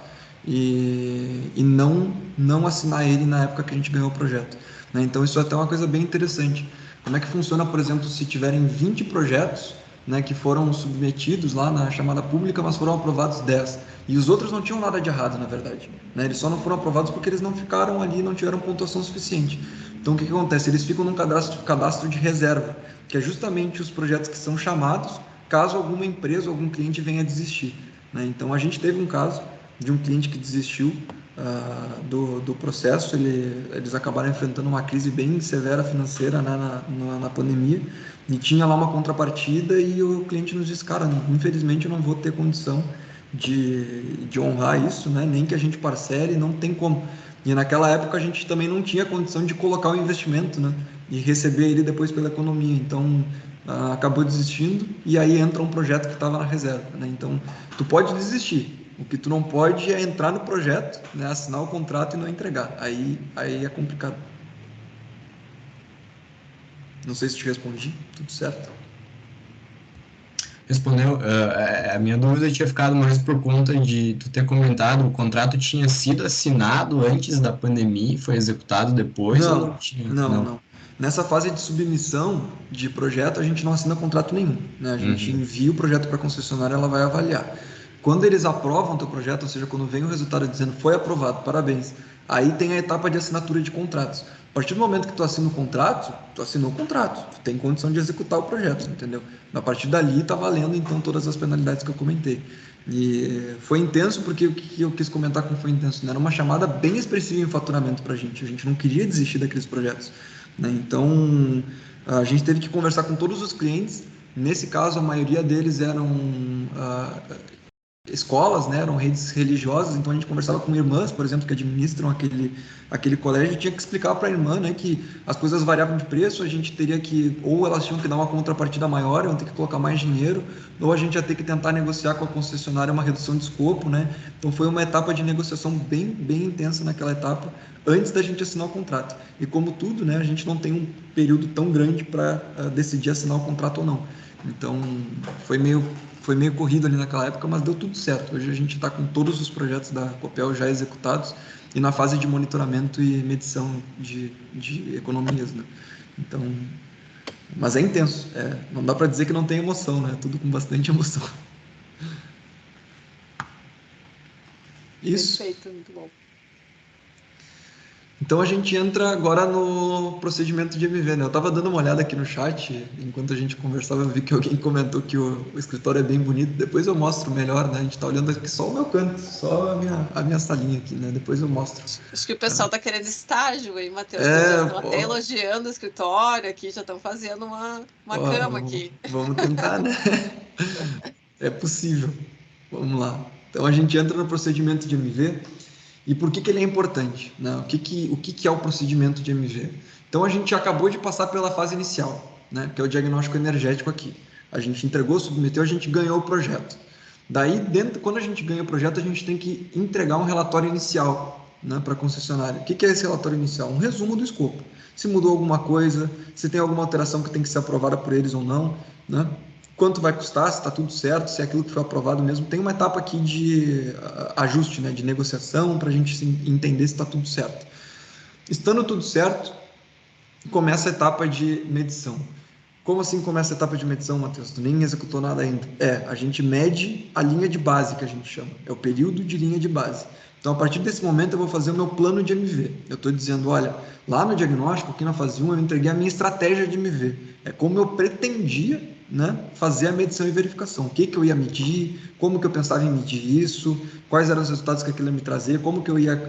e não assinar ele na época que a gente ganhou o projeto, né? Então isso é até uma coisa bem interessante. Como é que funciona, por exemplo, se tiverem 20 projetos, né, que foram submetidos lá na chamada pública, mas foram aprovados 10. E os outros não tinham nada de errado, na verdade, né? Eles só não foram aprovados porque eles não ficaram ali, não tiveram pontuação suficiente. Então o que acontece? Eles ficam num cadastro de reserva, que é justamente os projetos que são chamados caso alguma empresa ou algum cliente venha a desistir, né? Então a gente teve um caso de um cliente que desistiu do processo, eles acabaram enfrentando uma crise bem severa financeira, né, na pandemia, e tinha lá uma contrapartida e o cliente nos disse, cara, infelizmente eu não vou ter condição de honrar isso, né? Nem que a gente parcele, não tem como. E naquela época a gente também não tinha condição de colocar o investimento, né, e receber ele depois pela economia. Então acabou desistindo e aí entra um projeto que estava na reserva, né? Então tu pode desistir. O que tu não pode é entrar no projeto, né, assinar o contrato e não entregar. Aí é complicado. Não sei se te respondi, tudo certo? Respondeu. A minha dúvida tinha ficado mais por conta de tu ter comentado, o contrato tinha sido assinado antes da pandemia e foi executado depois ou não Não, tinha? não, Não. não. Nessa fase de submissão de projeto, a gente não assina contrato nenhum, né? A gente Uhum. envia o projeto para a concessionária, ela vai avaliar. Quando eles aprovam o teu projeto, ou seja, quando vem o resultado dizendo foi aprovado, parabéns, aí tem a etapa de assinatura de contratos. A partir do momento que tu assina o contrato, tu assinou o contrato, tu tem condição de executar o projeto, entendeu? A partir dali tá valendo então todas as penalidades que eu comentei. E foi intenso porque o que eu quis comentar como foi intenso, né? Era uma chamada bem expressiva em faturamento para a gente não queria desistir daqueles projetos, né? Então a gente teve que conversar com todos os clientes. Nesse caso, a maioria deles eram escolas, né, eram redes religiosas, então a gente conversava com irmãs, por exemplo, que administram aquele colégio, e tinha que explicar para a irmã, né, que as coisas variavam de preço, a gente teria que, ou elas tinham que dar uma contrapartida maior, iam ter que colocar mais dinheiro, ou a gente ia ter que tentar negociar com a concessionária uma redução de escopo, né? Então foi uma etapa de negociação bem intensa naquela etapa, antes da gente assinar o contrato. E como tudo, né, a gente não tem um período tão grande para decidir assinar o contrato ou não. Então foi meio corrido ali naquela época, mas deu tudo certo. Hoje a gente está com todos os projetos da Copel já executados e na fase de monitoramento e medição de economias, né? Então, mas é intenso. Não dá para dizer que não tem emoção, né? Tudo com bastante emoção. Isso. Perfeito, muito bom. Então a gente entra agora no procedimento de MV, né? Eu estava dando uma olhada aqui no chat, enquanto a gente conversava, eu vi que alguém comentou que o escritório é bem bonito. Depois eu mostro melhor, né? A gente está olhando aqui só o meu canto, só a minha salinha aqui, né? Depois eu mostro. Acho que o pessoal tá querendo estágio, hein, Matheus? É, Estão até ó, elogiando o escritório aqui, já estão fazendo uma ó, cama vamos, aqui. vamos tentar, né? É possível. Vamos lá. Então a gente entra no procedimento de MV. E por que ele é importante, né? O que é o procedimento de MV? Então a gente acabou de passar pela fase inicial, né? Que é o diagnóstico energético aqui. A gente entregou, submeteu, a gente ganhou o projeto. Daí, quando a gente ganha o projeto, a gente tem que entregar um relatório inicial, né, para a concessionária. O que é esse relatório inicial? Um resumo do escopo. se mudou alguma coisa, se tem alguma alteração que tem que ser aprovada por eles ou não, né? Quanto vai custar, se está tudo certo, se é aquilo que foi aprovado mesmo. Tem uma etapa aqui de ajuste, né, de negociação, para a gente entender se está tudo certo. Estando tudo certo, começa a etapa de medição. Como assim começa a etapa de medição, Matheus? Tu nem executou nada ainda. A gente mede a linha de base, que a gente chama. É o período de linha de base. Então, a partir desse momento, eu vou fazer o meu plano de MV. Eu estou dizendo, olha, lá no diagnóstico, aqui na fase 1, eu entreguei a minha estratégia de MV. É como eu pretendia, né, fazer a medição e verificação. O que eu ia medir, como que eu pensava em medir isso, quais eram os resultados que aquilo ia me trazer, como que eu ia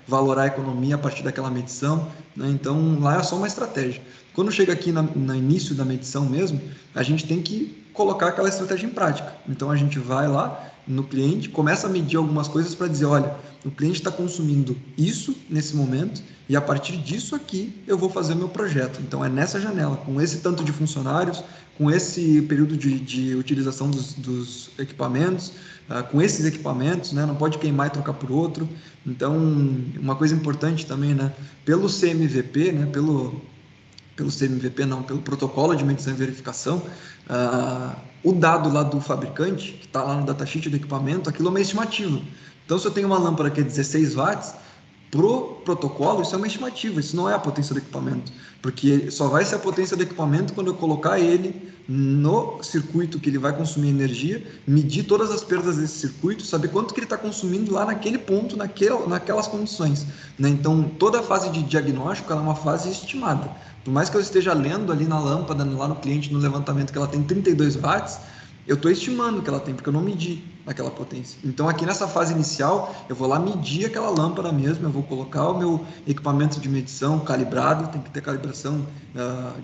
valorar a economia a partir daquela medição. Né? Então, lá é só uma estratégia. Quando chega aqui no início da medição mesmo, a gente tem que colocar aquela estratégia em prática. Então, a gente vai lá no cliente, começa a medir algumas coisas para dizer, olha, o cliente está consumindo isso nesse momento e a partir disso aqui eu vou fazer o meu projeto. Então, é nessa janela, com esse tanto de funcionários, com esse período de utilização dos equipamentos, com esses equipamentos, né? Não pode queimar e trocar por outro. Então, uma coisa importante também, né? Pelo CMVP, né? Pelo CMVP não, pelo protocolo de medição e verificação, o dado lá do fabricante, que está lá no datasheet do equipamento, aquilo é uma estimativa. Então, se eu tenho uma lâmpada que é 16 watts, pro protocolo, isso é uma estimativa, isso não é a potência do equipamento, porque só vai ser a potência do equipamento quando eu colocar ele no circuito que ele vai consumir energia, medir todas as perdas desse circuito, saber quanto que ele está consumindo lá naquele ponto, naquelas condições. Né? Então, toda a fase de diagnóstico ela é uma fase estimada. Por mais que eu esteja lendo ali na lâmpada, lá no cliente, no levantamento, que ela tem 32 watts, eu estou estimando que ela tem, porque eu não medi aquela potência. Então, aqui nessa fase inicial, eu vou lá medir aquela lâmpada mesmo, eu vou colocar o meu equipamento de medição calibrado, tem que ter calibração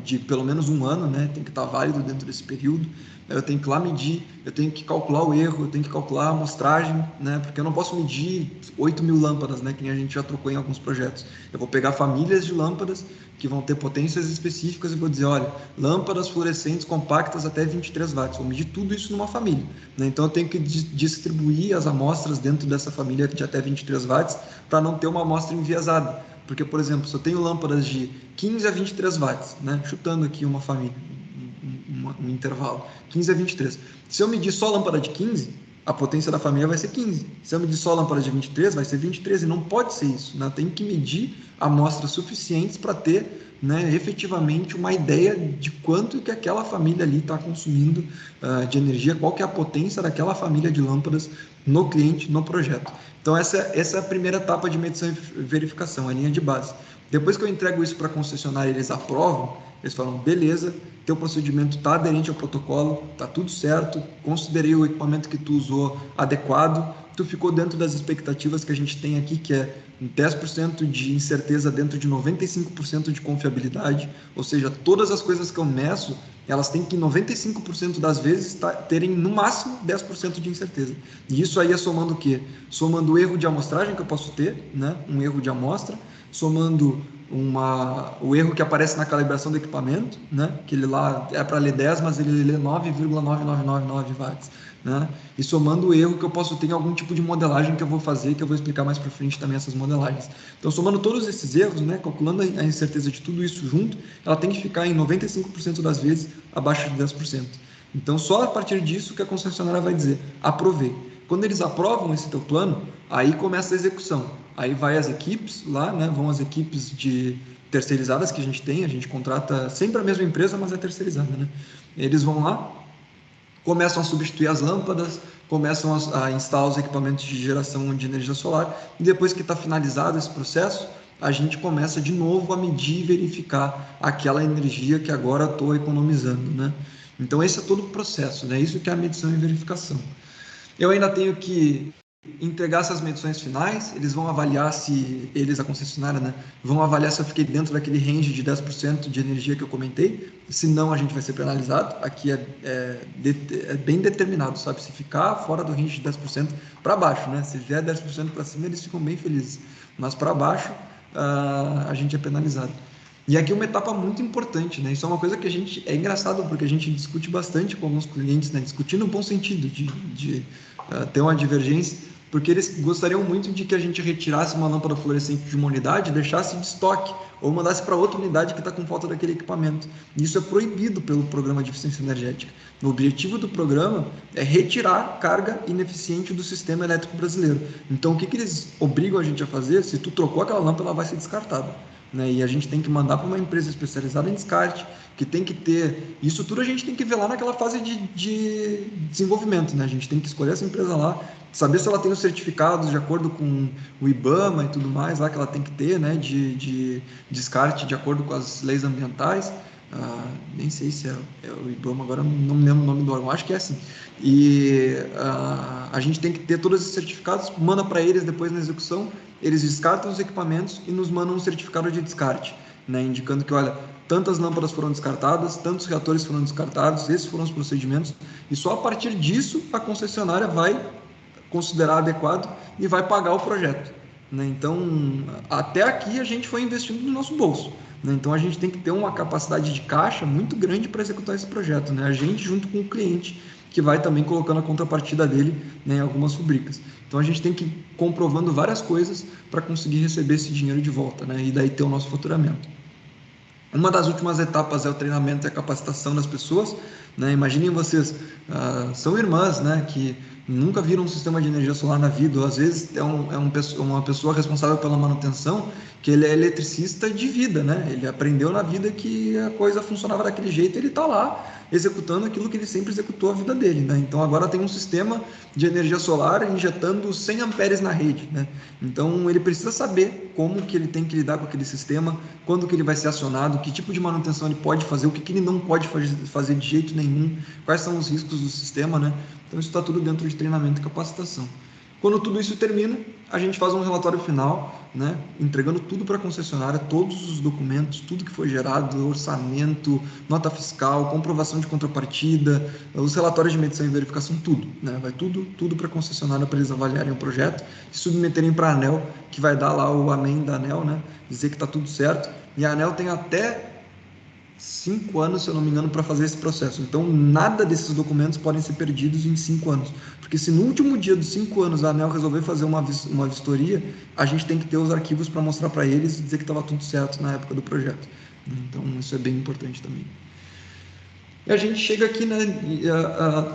de pelo menos 1 ano, né? Tem que estar válido dentro desse período. Eu tenho que ir lá medir, eu tenho que calcular o erro, eu tenho que calcular a amostragem, né? Porque eu não posso medir 8.000 lâmpadas, né? Que nem a gente já trocou em alguns projetos. Eu vou pegar famílias de lâmpadas que vão ter potências específicas e vou dizer, olha, lâmpadas fluorescentes compactas até 23 watts. Vou medir tudo isso numa família. Né? Então, eu tenho que distribuir as amostras dentro dessa família de até 23 watts para não ter uma amostra enviesada. Porque, por exemplo, se eu tenho lâmpadas de 15 a 23 watts, né? Chutando aqui uma família, um intervalo, 15 a 23. Se eu medir só lâmpada de 15, a potência da família vai ser 15. Se eu medir só lâmpada de 23, vai ser 23. E não pode ser isso. Né? Tem que medir amostras suficientes para ter, né, efetivamente uma ideia de quanto que aquela família ali está consumindo de energia, qual que é a potência daquela família de lâmpadas no cliente, no projeto. Então, essa é a primeira etapa de medição e verificação, a linha de base. Depois que eu entrego isso para a concessionária, eles aprovam, eles falam, beleza, teu procedimento está aderente ao protocolo, está tudo certo, considerei o equipamento que tu usou adequado, tu ficou dentro das expectativas que a gente tem aqui, que é 10% de incerteza dentro de 95% de confiabilidade, ou seja, todas as coisas que eu meço, elas têm que 95% das vezes terem no máximo 10% de incerteza. E isso aí é somando o quê? Somando o erro de amostragem que eu posso ter, né? Um erro de amostra, somando o erro que aparece na calibração do equipamento, né? Que ele lá é para ler 10, mas ele lê 9,9999 watts. Né? E somando o erro que eu posso ter em algum tipo de modelagem que eu vou fazer, que eu vou explicar mais para frente também essas modelagens. Então, somando todos esses erros, né, calculando a incerteza de tudo isso junto, ela tem que ficar em 95% das vezes abaixo de 10%. Então, só a partir disso que a concessionária vai dizer, aprovei. Quando eles aprovam esse teu plano, aí começa a execução. Aí vai as equipes lá, né, vão as equipes de terceirizadas que a gente contrata sempre a mesma empresa, mas é terceirizada, né? Eles vão lá, começam a substituir as lâmpadas, começam a instalar os equipamentos de geração de energia solar e depois que está finalizado esse processo, a gente começa de novo a medir e verificar aquela energia que agora estou economizando, né? Então esse é todo o processo, né? Isso que é a medição e verificação. Eu ainda tenho que entregar essas medições finais, eles vão avaliar se, a concessionária, né, vão avaliar se eu fiquei dentro daquele range de 10% de energia que eu comentei, se não a gente vai ser penalizado, aqui é bem determinado, sabe, se ficar fora do range de 10% para baixo, né, se vier 10% para cima eles ficam bem felizes, mas para baixo a gente é penalizado. E aqui uma etapa muito importante, né? Isso é uma coisa que é engraçado porque a gente discute bastante com alguns clientes, né? Discutir no bom sentido, de ter uma divergência, porque eles gostariam muito de que a gente retirasse uma lâmpada fluorescente de uma unidade, deixasse de estoque, ou mandasse para outra unidade que está com falta daquele equipamento. Isso é proibido pelo programa de eficiência energética. O objetivo do programa é retirar carga ineficiente do sistema elétrico brasileiro. Então, o que eles obrigam a gente a fazer? Se tu trocou aquela lâmpada, ela vai ser descartada, né? E a gente tem que mandar para uma empresa especializada em descarte, que tem que ter... Isso tudo a gente tem que ver lá naquela fase de desenvolvimento, né? A gente tem que escolher essa empresa lá, saber se ela tem os certificados de acordo com o IBAMA e tudo mais lá que ela tem que ter, né? De descarte de acordo com as leis ambientais. Nem sei se é o IBAMA, agora não me lembro o nome do órgão, acho que é assim. E a gente tem que ter todos esses certificados, manda para eles depois na execução, eles descartam os equipamentos e nos mandam um certificado de descarte, né, indicando que, olha, tantas lâmpadas foram descartadas, tantos reatores foram descartados, esses foram os procedimentos, e só a partir disso a concessionária vai considerar adequado e vai pagar o projeto, né? Então, até aqui a gente foi investindo no nosso bolso, né? Então, a gente tem que ter uma capacidade de caixa muito grande para executar esse projeto, né? A gente junto com o cliente, que vai também colocando a contrapartida dele, né, em algumas rubricas. Então, a gente tem que ir comprovando várias coisas para conseguir receber esse dinheiro de volta, né? E daí ter o nosso faturamento. Uma das últimas etapas é o treinamento e a capacitação das pessoas, né? Imaginem vocês, são irmãs, né, que nunca viram um sistema de energia solar na vida, ou às vezes uma pessoa responsável pela manutenção, que ele é eletricista de vida, né? Ele aprendeu na vida que a coisa funcionava daquele jeito, ele está lá executando aquilo que ele sempre executou a vida dele, né? Então agora tem um sistema de energia solar injetando 100 amperes na rede, né? Então ele precisa saber como que ele tem que lidar com aquele sistema, quando que ele vai ser acionado, que tipo de manutenção ele pode fazer, o que que ele não pode fazer de jeito nenhum, quais são os riscos do sistema, né? Então isso está tudo dentro de treinamento e capacitação. Quando tudo isso termina, a gente faz um relatório final, né, entregando tudo para a concessionária, todos os documentos, tudo que foi gerado, orçamento, nota fiscal, comprovação de contrapartida, os relatórios de medição e verificação, tudo, né, vai tudo para a concessionária para eles avaliarem o projeto e submeterem para a ANEEL, que vai dar lá o amém da ANEEL, né, dizer que está tudo certo, e a ANEEL tem até 5 anos, se eu não me engano, para fazer esse processo. Então, nada desses documentos podem ser perdidos em 5 anos. Porque se no último dia dos 5 anos a ANEEL resolver fazer uma vistoria, a gente tem que ter os arquivos para mostrar para eles e dizer que estava tudo certo na época do projeto. Então, isso é bem importante também. E a gente chega aqui, né,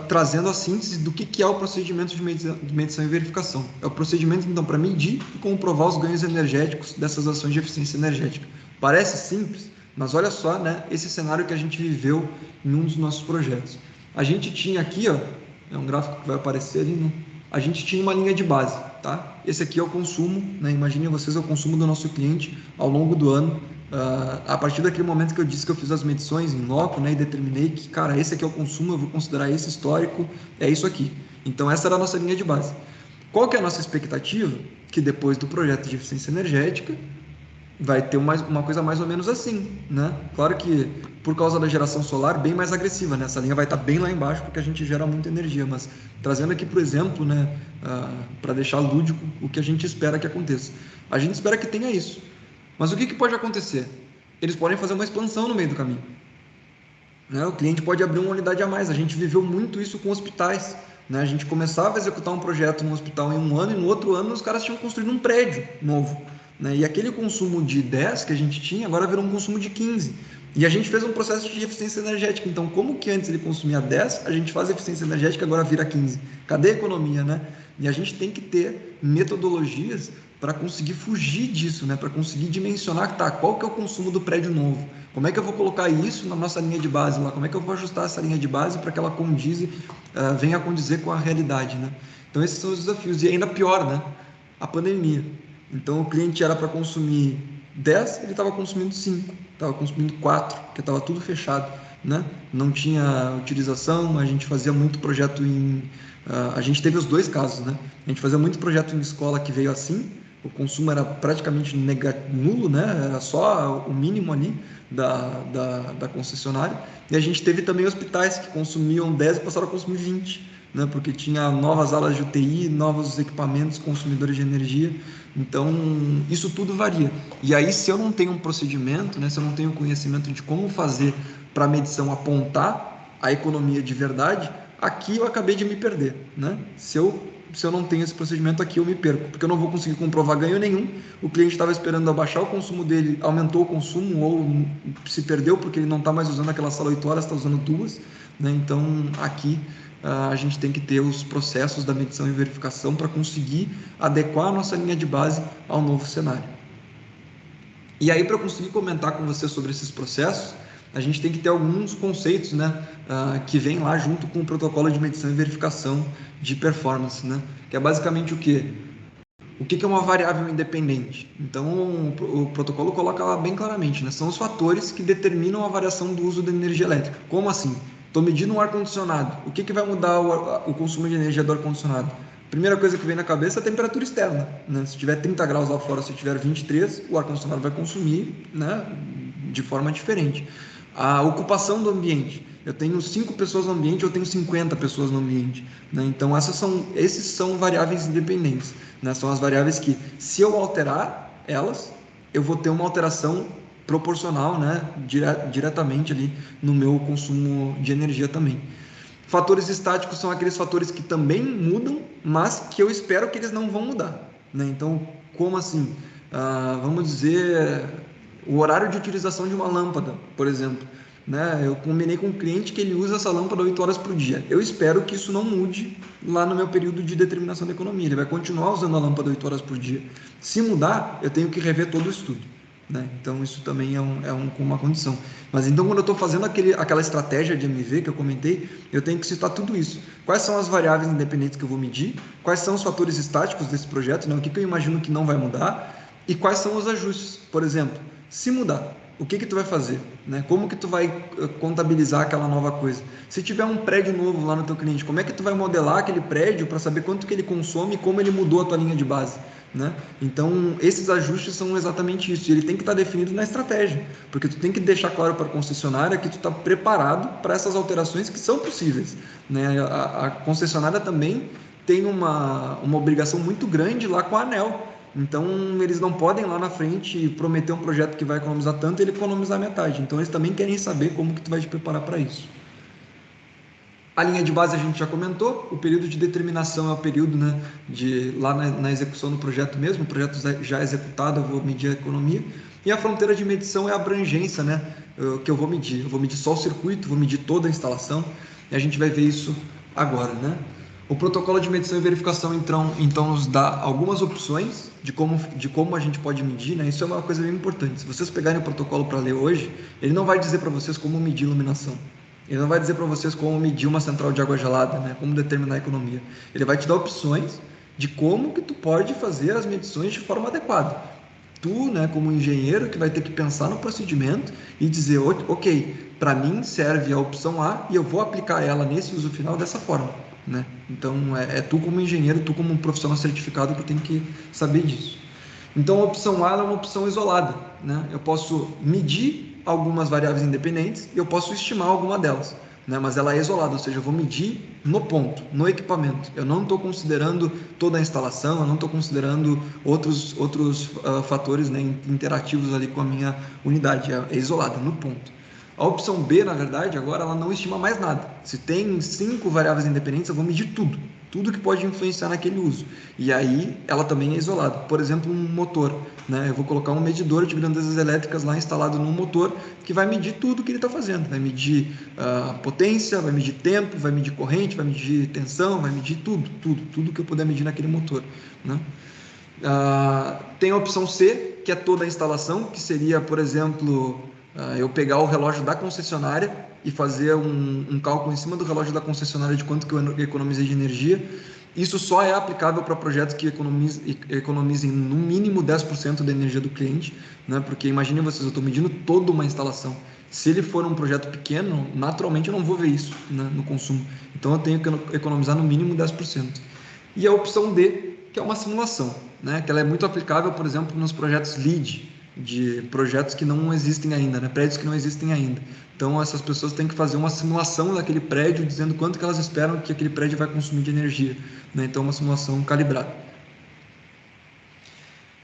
trazendo a síntese do que é o procedimento de medição e verificação. É o procedimento, então, para medir e comprovar os ganhos energéticos dessas ações de eficiência energética. Parece simples, mas olha só, né, esse cenário que a gente viveu em um dos nossos projetos. A gente tinha aqui, ó, é um gráfico que vai aparecer ali, né? A gente tinha uma linha de base, tá? Esse aqui é o consumo, né? Imaginem vocês, é o consumo do nosso cliente ao longo do ano. A partir daquele momento que eu disse que eu fiz as medições em loco, né, e determinei que, cara, esse aqui é o consumo, eu vou considerar esse histórico, é isso aqui. Então, essa era a nossa linha de base. Qual que é a nossa expectativa? Que depois do projeto de eficiência energética, vai ter uma coisa mais ou menos assim, né? Claro que por causa da geração solar, bem mais agressiva, né? Essa linha vai estar bem lá embaixo porque a gente gera muita energia, mas trazendo aqui, por exemplo, né, para deixar lúdico o que a gente espera que aconteça. A gente espera que tenha isso. Mas o que pode acontecer? Eles podem fazer uma expansão no meio do caminho, né? O cliente pode abrir uma unidade a mais. A gente viveu muito isso com hospitais, né? A gente começava a executar um projeto no hospital em um ano e no outro ano os caras tinham construído um prédio novo, né? E aquele consumo de 10 que a gente tinha agora virou um consumo de 15. E a gente fez um processo de eficiência energética. Então, como que antes ele consumia 10, a gente faz eficiência energética, agora vira 15. Cadê a economia, né? E a gente tem que ter metodologias para conseguir fugir disso, né? Para conseguir dimensionar, tá, qual que é o consumo do prédio novo? Como é que eu vou colocar isso na nossa linha de base lá? Como é que eu vou ajustar essa linha de base para que ela venha a condizer com a realidade, né? Então, esses são os desafios. E ainda pior, né? A pandemia. Então, o cliente era para consumir 10, ele estava consumindo 5, estava consumindo 4, porque estava tudo fechado, né? Não tinha utilização, a gente fazia muito projeto a gente teve os dois casos, né? A gente fazia muito projeto em escola que veio assim, o consumo era praticamente nulo, né? Era só o mínimo ali da concessionária. E a gente teve também hospitais que consumiam 10 e passaram a consumir 20, né? Porque tinha novas alas de UTI, novos equipamentos consumidores de energia. Então, isso tudo varia. E aí, se eu não tenho um procedimento, né? Se eu não tenho conhecimento de como fazer para a medição apontar a economia de verdade, aqui eu acabei de me perder, né? Se eu se eu não tenho esse procedimento aqui, eu me perco, porque eu não vou conseguir comprovar ganho nenhum. O cliente estava esperando abaixar o consumo dele, aumentou o consumo ou se perdeu porque ele não está mais usando aquela sala 8 horas, está usando 2, né? Então, aqui a gente tem que ter os processos da medição e verificação para conseguir adequar a nossa linha de base ao novo cenário. E aí, para conseguir comentar com você sobre esses processos, a gente tem que ter alguns conceitos, né, que vêm lá junto com o protocolo de medição e verificação de performance, né, que é basicamente o quê? O que é uma variável independente? Então, o protocolo coloca lá bem claramente, né, são os fatores que determinam a variação do uso da energia elétrica. Como assim? Estou medindo um ar-condicionado. O que vai mudar o consumo de energia do ar-condicionado? Primeira coisa que vem na cabeça é a temperatura externa, né? Se tiver 30 graus lá fora, se tiver 23, o ar-condicionado vai consumir, né, de forma diferente. A ocupação do ambiente. Eu tenho 5 pessoas no ambiente, eu tenho 50 pessoas no ambiente, né? Então, esses são variáveis independentes, né? São as variáveis que, se eu alterar elas, eu vou ter uma alteração proporcional, né, diretamente ali no meu consumo de energia também. Fatores estáticos são aqueles fatores que também mudam, mas que eu espero que eles não vão mudar, né? Então, como assim? Vamos dizer, o horário de utilização de uma lâmpada, por exemplo, né? Eu combinei com o cliente que ele usa essa lâmpada 8 horas por dia. Eu espero que isso não mude lá no meu período de determinação da economia. Ele vai continuar usando a lâmpada 8 horas por dia. Se mudar, eu tenho que rever todo o estudo, né? Então, isso também é uma condição. Mas então, quando eu estou fazendo aquela estratégia de MV que eu comentei, eu tenho que citar tudo isso. Quais são as variáveis independentes que eu vou medir? Quais são os fatores estáticos desse projeto, né? O que eu imagino que não vai mudar? E quais são os ajustes? Por exemplo, se mudar, o que tu vai fazer, né? Como que tu vai contabilizar aquela nova coisa? Se tiver um prédio novo lá no teu cliente, como é que tu vai modelar aquele prédio para saber quanto que ele consome e como ele mudou a tua linha de base, né? Então, esses ajustes são exatamente isso. E ele tem que estar definido na estratégia, porque tu tem que deixar claro para a concessionária que tu está preparado para essas alterações que são possíveis, né? A concessionária também tem uma obrigação muito grande lá com a ANEEL. Então, eles não podem lá na frente prometer um projeto que vai economizar tanto e ele economizar metade. Então, eles também querem saber como que tu vai te preparar para isso. A linha de base a gente já comentou, o período de determinação é o período, né, lá na execução do projeto mesmo, o projeto já executado, eu vou medir a economia. E a fronteira de medição é a abrangência, né, que eu vou medir. Eu vou medir só o circuito, vou medir toda a instalação, e a gente vai ver isso agora, né? O protocolo de medição e verificação, então nos dá algumas opções de como a gente pode medir, né? Isso é uma coisa bem importante. Se vocês pegarem o protocolo para ler hoje, ele não vai dizer para vocês como medir iluminação. Ele não vai dizer para vocês como medir uma central de água gelada, né? Como determinar a economia. Ele vai te dar opções de como que tu pode fazer as medições de forma adequada. Tu, né, como engenheiro, que vai ter que pensar no procedimento e dizer, ok, para mim serve a opção A e eu vou aplicar ela nesse uso final dessa forma, né? Então, tu como engenheiro, tu como um profissional certificado que tem que saber disso. Então, a opção A é uma opção isolada, né? Eu posso medir algumas variáveis independentes e eu posso estimar alguma delas, né? Mas ela é isolada, ou seja, eu vou medir no ponto, no equipamento. Eu não estou considerando toda a instalação, eu não estou considerando outros fatores, né, interativos ali com a minha unidade. É isolada, no ponto. A opção B, na verdade, agora ela não estima mais nada. Se tem 5 variáveis independentes, eu vou medir tudo que pode influenciar naquele uso. E aí, ela também é isolada. Por exemplo, um motor, né? Eu vou colocar um medidor de grandezas elétricas lá instalado no motor que vai medir tudo que ele está fazendo. Vai medir potência, vai medir tempo, vai medir corrente, vai medir tensão, vai medir tudo que eu puder medir naquele motor, né? Tem a opção C, que é toda a instalação, que seria, por exemplo, eu pegar o relógio da concessionária e fazer um cálculo em cima do relógio da concessionária de quanto que eu economizei de energia. Isso só é aplicável para projetos que economizem no mínimo 10% da energia do cliente, né? Porque imaginem vocês, eu estou medindo toda uma instalação. Se ele for um projeto pequeno, naturalmente eu não vou ver isso, né, no consumo. Então eu tenho que economizar no mínimo 10%. E a opção D, que é uma simulação, né? Que ela é muito aplicável, por exemplo, nos projetos LEED, de projetos que não existem ainda, né? Prédios que não existem ainda. Então, essas pessoas têm que fazer uma simulação daquele prédio, dizendo quanto que elas esperam que aquele prédio vai consumir de energia, né? Então, uma simulação calibrada.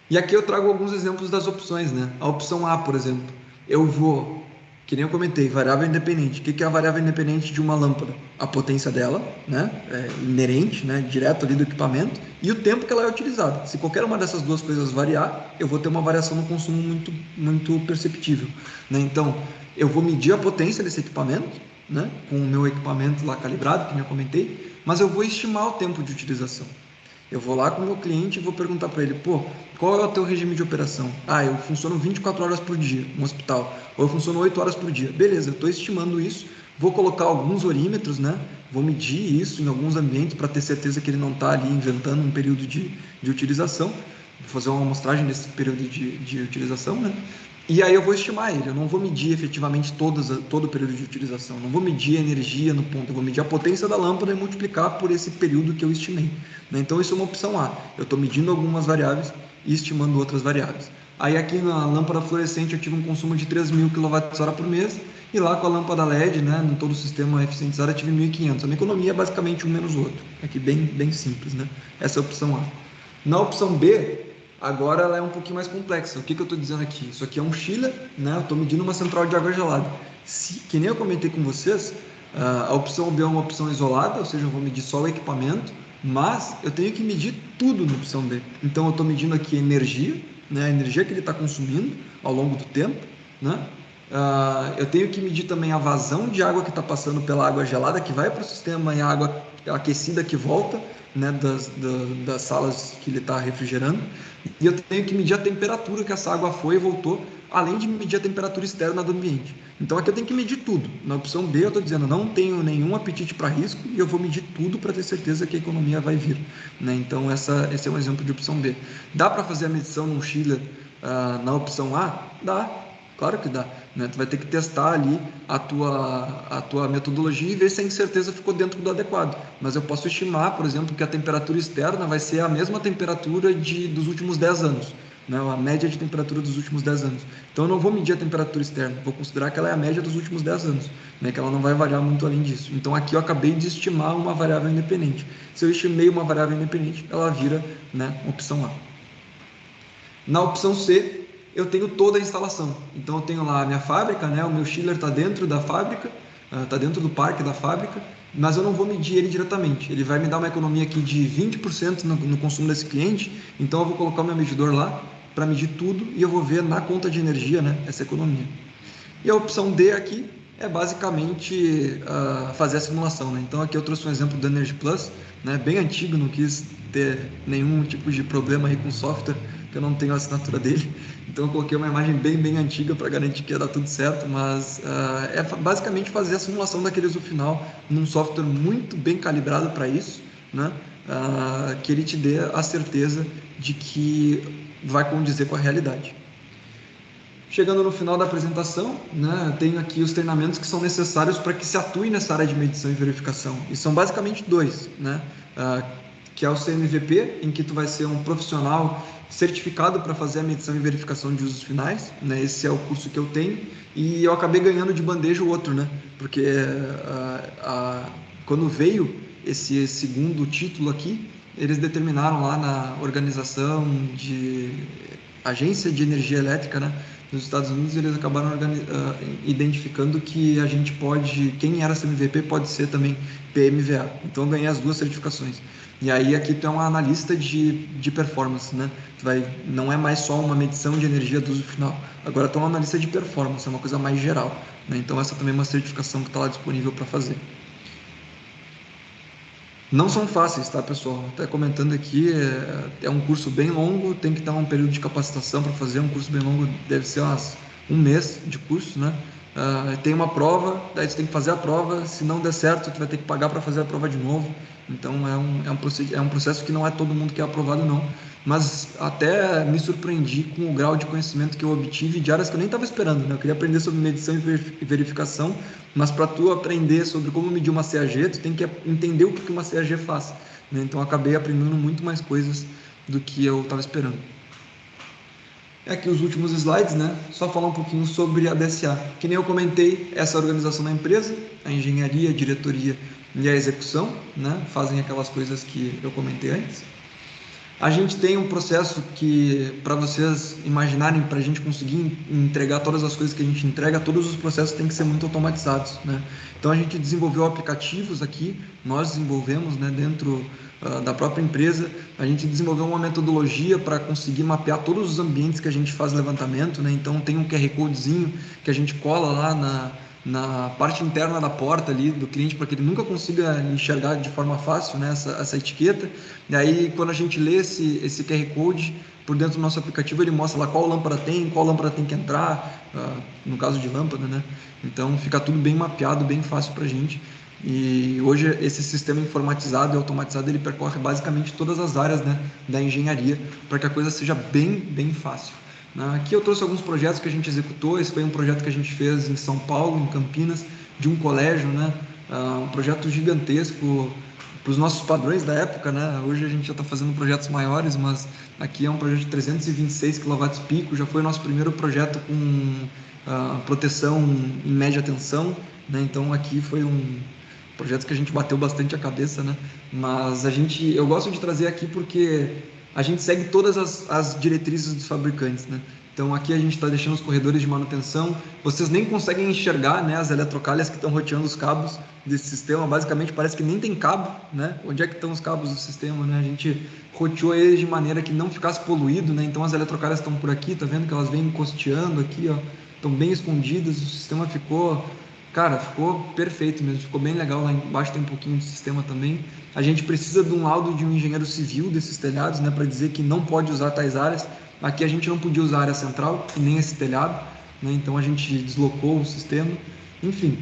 E aqui eu trago alguns exemplos das opções, né? A opção A, por exemplo, eu vou que nem eu comentei, variável independente. O que é a variável independente de uma lâmpada? A potência dela, né, inerente, né, direto ali do equipamento, e o tempo que ela é utilizada. Se qualquer uma dessas duas coisas variar, eu vou ter uma variação no consumo muito perceptível, né? Então, eu vou medir a potência desse equipamento, né, com o meu equipamento lá calibrado, que nem eu comentei, mas eu vou estimar o tempo de utilização. Eu vou lá com o meu cliente e vou perguntar para ele, pô, qual é o teu regime de operação? Ah, eu funciono 24 horas por dia no hospital, ou eu funciono 8 horas por dia. Beleza, eu estou estimando isso, vou colocar alguns orímetros, né? Vou medir isso em alguns ambientes para ter certeza que ele não está ali inventando um período de utilização. Vou fazer uma amostragem desse período de utilização, né? E aí eu vou estimar ele, eu não vou medir efetivamente todo o período de utilização, não vou medir a energia no ponto, eu vou medir a potência da lâmpada e multiplicar por esse período que eu estimei, né? Então isso é uma opção A, eu estou medindo algumas variáveis e estimando outras variáveis. Aí aqui na lâmpada fluorescente eu tive um consumo de 3.000 kWh por mês, e lá com a lâmpada LED, né, em todo o sistema eficientizado eu tive 1.500, a minha economia é basicamente um menos o outro, aqui bem simples, né? Essa é a opção A. Na opção B, agora ela é um pouquinho mais complexa. O que eu estou dizendo aqui? Isso aqui é um chiller, né? Eu estou medindo uma central de água gelada. Que nem eu comentei com vocês, a opção B é uma opção isolada, ou seja, eu vou medir só o equipamento, mas eu tenho que medir tudo na opção B. Então eu estou medindo aqui a energia, né? A energia que ele está consumindo ao longo do tempo, né? Eu tenho que medir também a vazão de água que está passando pela água gelada que vai para o sistema e a água aquecida que volta, né, das salas que ele está refrigerando. E eu tenho que medir a temperatura que essa água foi e voltou, além de medir a temperatura externa do ambiente. Então aqui eu tenho que medir tudo. Na opção B eu estou dizendo, não tenho nenhum apetite para risco e eu vou medir tudo para ter certeza que a economia vai vir, né? Então esse é um exemplo de opção B. Dá para fazer a medição num chiller na opção A? Dá, claro que dá, né? Tu vai ter que testar ali a tua metodologia e ver se a incerteza ficou dentro do adequado. Mas eu posso estimar, por exemplo, que a temperatura externa vai ser a mesma temperatura dos últimos 10 anos, né? A média de temperatura dos últimos 10 anos. Então eu não vou medir a temperatura externa, vou considerar que ela é a média dos últimos 10 anos, né? Que ela não vai variar muito além disso. Então aqui eu acabei de estimar uma variável independente. Se eu estimei uma variável independente, ela vira, né, opção A. Na opção C, eu tenho toda a instalação. Então eu tenho lá a minha fábrica, né? O meu chiller está dentro da fábrica, está dentro do parque da fábrica, mas eu não vou medir ele diretamente. Ele vai me dar uma economia aqui de 20% no consumo desse cliente, então eu vou colocar o meu medidor lá para medir tudo e eu vou ver na conta de energia, né, essa economia. E a opção D aqui é basicamente fazer a simulação, né? Então aqui eu trouxe um exemplo do Energy Plus, né, bem antigo, não quis ter nenhum tipo de problema aí com o software, que eu não tenho a assinatura dele, então eu coloquei uma imagem bem antiga para garantir que ia dar tudo certo, mas é basicamente fazer a simulação daquele uso final num software muito bem calibrado para isso, né? Que ele te dê a certeza de que vai condizer com a realidade. Chegando no final da apresentação, né, tenho aqui os treinamentos que são necessários para que se atue nessa área de medição e verificação. E são basicamente dois, né, que é o CMVP, em que tu vai ser um profissional certificado para fazer a medição e verificação de usos finais, né, esse é o curso que eu tenho, e eu acabei ganhando de bandeja o outro, né, porque quando veio esse segundo título aqui, eles determinaram lá na organização de agência de energia elétrica, né, nos Estados Unidos, eles acabaram identificando que a gente pode, quem era CMVP pode ser também PMVA. Então eu ganhei as duas certificações. E aí aqui tu é um analista de performance, né? Não é mais só uma medição de energia do uso final. Agora tu é um analista de performance, é uma coisa mais geral, né? Então essa também é uma certificação que está lá disponível para fazer. Não são fáceis, tá, pessoal? Até comentando aqui, é um curso bem longo, tem que dar um período de capacitação para fazer. Um curso bem longo deve ser um mês de curso, né? Tem uma prova, daí você tem que fazer a prova. Se não der certo, você vai ter que pagar para fazer a prova de novo. Então é um processo que não é todo mundo que é aprovado, não. Mas até me surpreendi com o grau de conhecimento que eu obtive de áreas que eu nem estava esperando, né? Eu queria aprender sobre medição e verificação, mas para tu aprender sobre como medir uma CAG, tu tem que entender o que uma CAG faz, né? Então eu acabei aprendendo muito mais coisas do que eu estava esperando. Aqui os últimos slides, né? Só falar um pouquinho sobre a DSA. Que nem eu comentei, essa organização da empresa, a engenharia, a diretoria e a execução, né? Fazem aquelas coisas que eu comentei antes. A gente tem um processo que, para vocês imaginarem, para a gente conseguir entregar todas as coisas que a gente entrega, todos os processos têm que ser muito automatizados, né? Então a gente desenvolveu aplicativos aqui, nós desenvolvemos, né, dentro da própria empresa, a gente desenvolveu uma metodologia para conseguir mapear todos os ambientes que a gente faz levantamento, né? Então tem um QR Codezinho que a gente cola lá na parte interna da porta ali do cliente para que ele nunca consiga enxergar de forma fácil, né, essa etiqueta. E aí quando a gente lê esse QR Code por dentro do nosso aplicativo, ele mostra lá qual lâmpada tem que entrar, no caso de lâmpada, né? Então fica tudo bem mapeado, bem fácil para a gente. E hoje esse sistema informatizado e automatizado ele percorre basicamente todas as áreas, né, da engenharia para que a coisa seja bem fácil. Aqui eu trouxe alguns projetos que a gente executou. Esse foi um projeto que a gente fez em São Paulo, em Campinas, de um colégio, né? Um projeto gigantesco para os nossos padrões da época, né? Hoje a gente já está fazendo projetos maiores, mas aqui é um projeto de 326 kW-pico. Já foi o nosso primeiro projeto com proteção em média tensão, né? Então aqui foi um projeto que a gente bateu bastante a cabeça, né? Mas eu gosto de trazer aqui porque a gente segue todas as diretrizes dos fabricantes, né? Então aqui a gente está deixando os corredores de manutenção, vocês nem conseguem enxergar, né, as eletrocalhas que estão roteando os cabos desse sistema, basicamente parece que nem tem cabo, né? Onde é que estão os cabos do sistema, né? A gente roteou eles de maneira que não ficasse poluído, né? Então as eletrocalhas estão por aqui, tá vendo que elas vêm encosteando aqui, ó, estão bem escondidas, o sistema ficou perfeito mesmo, ficou bem legal. Lá embaixo tem um pouquinho de sistema também. A gente precisa de um laudo de um engenheiro civil desses telhados, né, para dizer que não pode usar tais áreas. Aqui a gente não podia usar a área central e nem esse telhado, né, então a gente deslocou o sistema. Enfim,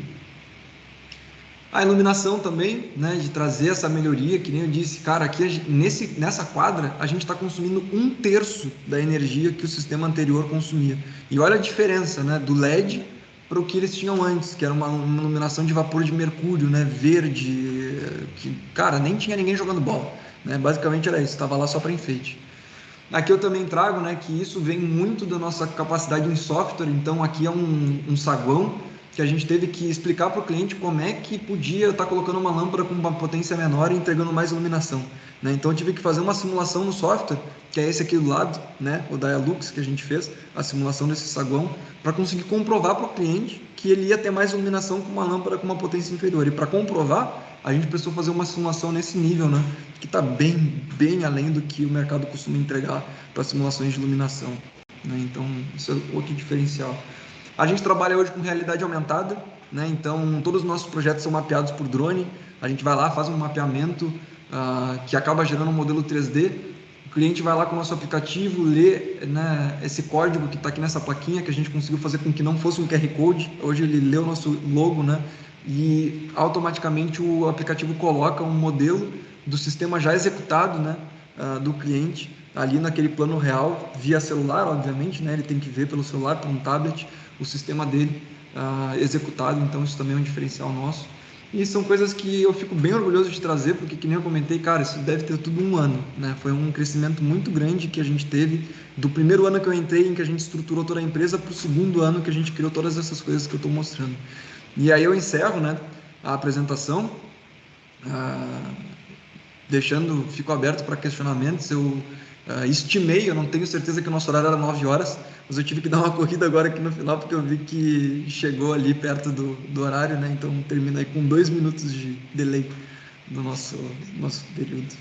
a iluminação também, né, de trazer essa melhoria, que nem eu disse, cara, aqui nessa quadra a gente está consumindo 1/3 da energia que o sistema anterior consumia. E olha a diferença, né, do LED para o que eles tinham antes, que era uma iluminação de vapor de mercúrio, né, verde, que, cara, nem tinha ninguém jogando bola, né, basicamente era isso, estava lá só para enfeite. Aqui eu também trago, né, que isso vem muito da nossa capacidade em software. Então aqui é um saguão que a gente teve que explicar para o cliente como é que podia estar colocando uma lâmpada com uma potência menor e entregando mais iluminação, né? Então eu tive que fazer uma simulação no software, que é esse aqui do lado, né, o Dialux, que a gente fez, a simulação desse saguão, para conseguir comprovar para o cliente que ele ia ter mais iluminação com uma lâmpada com uma potência inferior. E para comprovar, a gente precisou fazer uma simulação nesse nível, né, que está bem além do que o mercado costuma entregar para simulações de iluminação, né? Então isso é outro diferencial. A gente trabalha hoje com realidade aumentada, né? Então todos os nossos projetos são mapeados por drone. A gente vai lá, faz um mapeamento que acaba gerando um modelo 3D. O cliente vai lá com o nosso aplicativo, lê, né, esse código que está aqui nessa plaquinha, que a gente conseguiu fazer com que não fosse um QR Code. Hoje ele lê o nosso logo, né, e automaticamente o aplicativo coloca um modelo do sistema já executado, né, do cliente ali naquele plano real, via celular, obviamente, né, ele tem que ver pelo celular, por um tablet, o sistema dele executado. Então isso também é um diferencial nosso. E são coisas que eu fico bem orgulhoso de trazer, porque, que nem eu comentei, cara, isso deve ter tudo um ano, né? Foi um crescimento muito grande que a gente teve do primeiro ano que eu entrei, em que a gente estruturou toda a empresa, para o segundo ano que a gente criou todas essas coisas que eu estou mostrando. E aí eu encerro, né, a apresentação, fico aberto para questionamentos. Eu estimei, eu não tenho certeza que o nosso horário era 9 horas, mas eu tive que dar uma corrida agora aqui no final, porque eu vi que chegou ali perto do horário, né? Então termina aí com 2 minutos de delay do nosso período.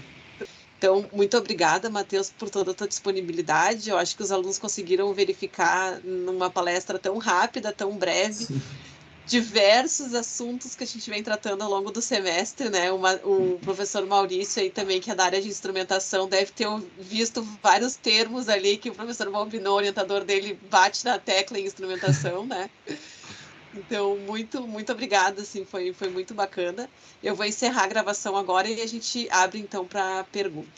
Então, muito obrigada, Matheus, por toda a tua disponibilidade. Eu acho que os alunos conseguiram verificar numa palestra tão rápida, tão breve, sim, diversos assuntos que a gente vem tratando ao longo do semestre, né? O professor Maurício aí também, que é da área de instrumentação, deve ter visto vários termos ali que o professor Malvino, orientador dele, bate na tecla em instrumentação, né? Então, muito obrigada, assim, foi muito bacana. Eu vou encerrar a gravação agora e a gente abre, então, para perguntas.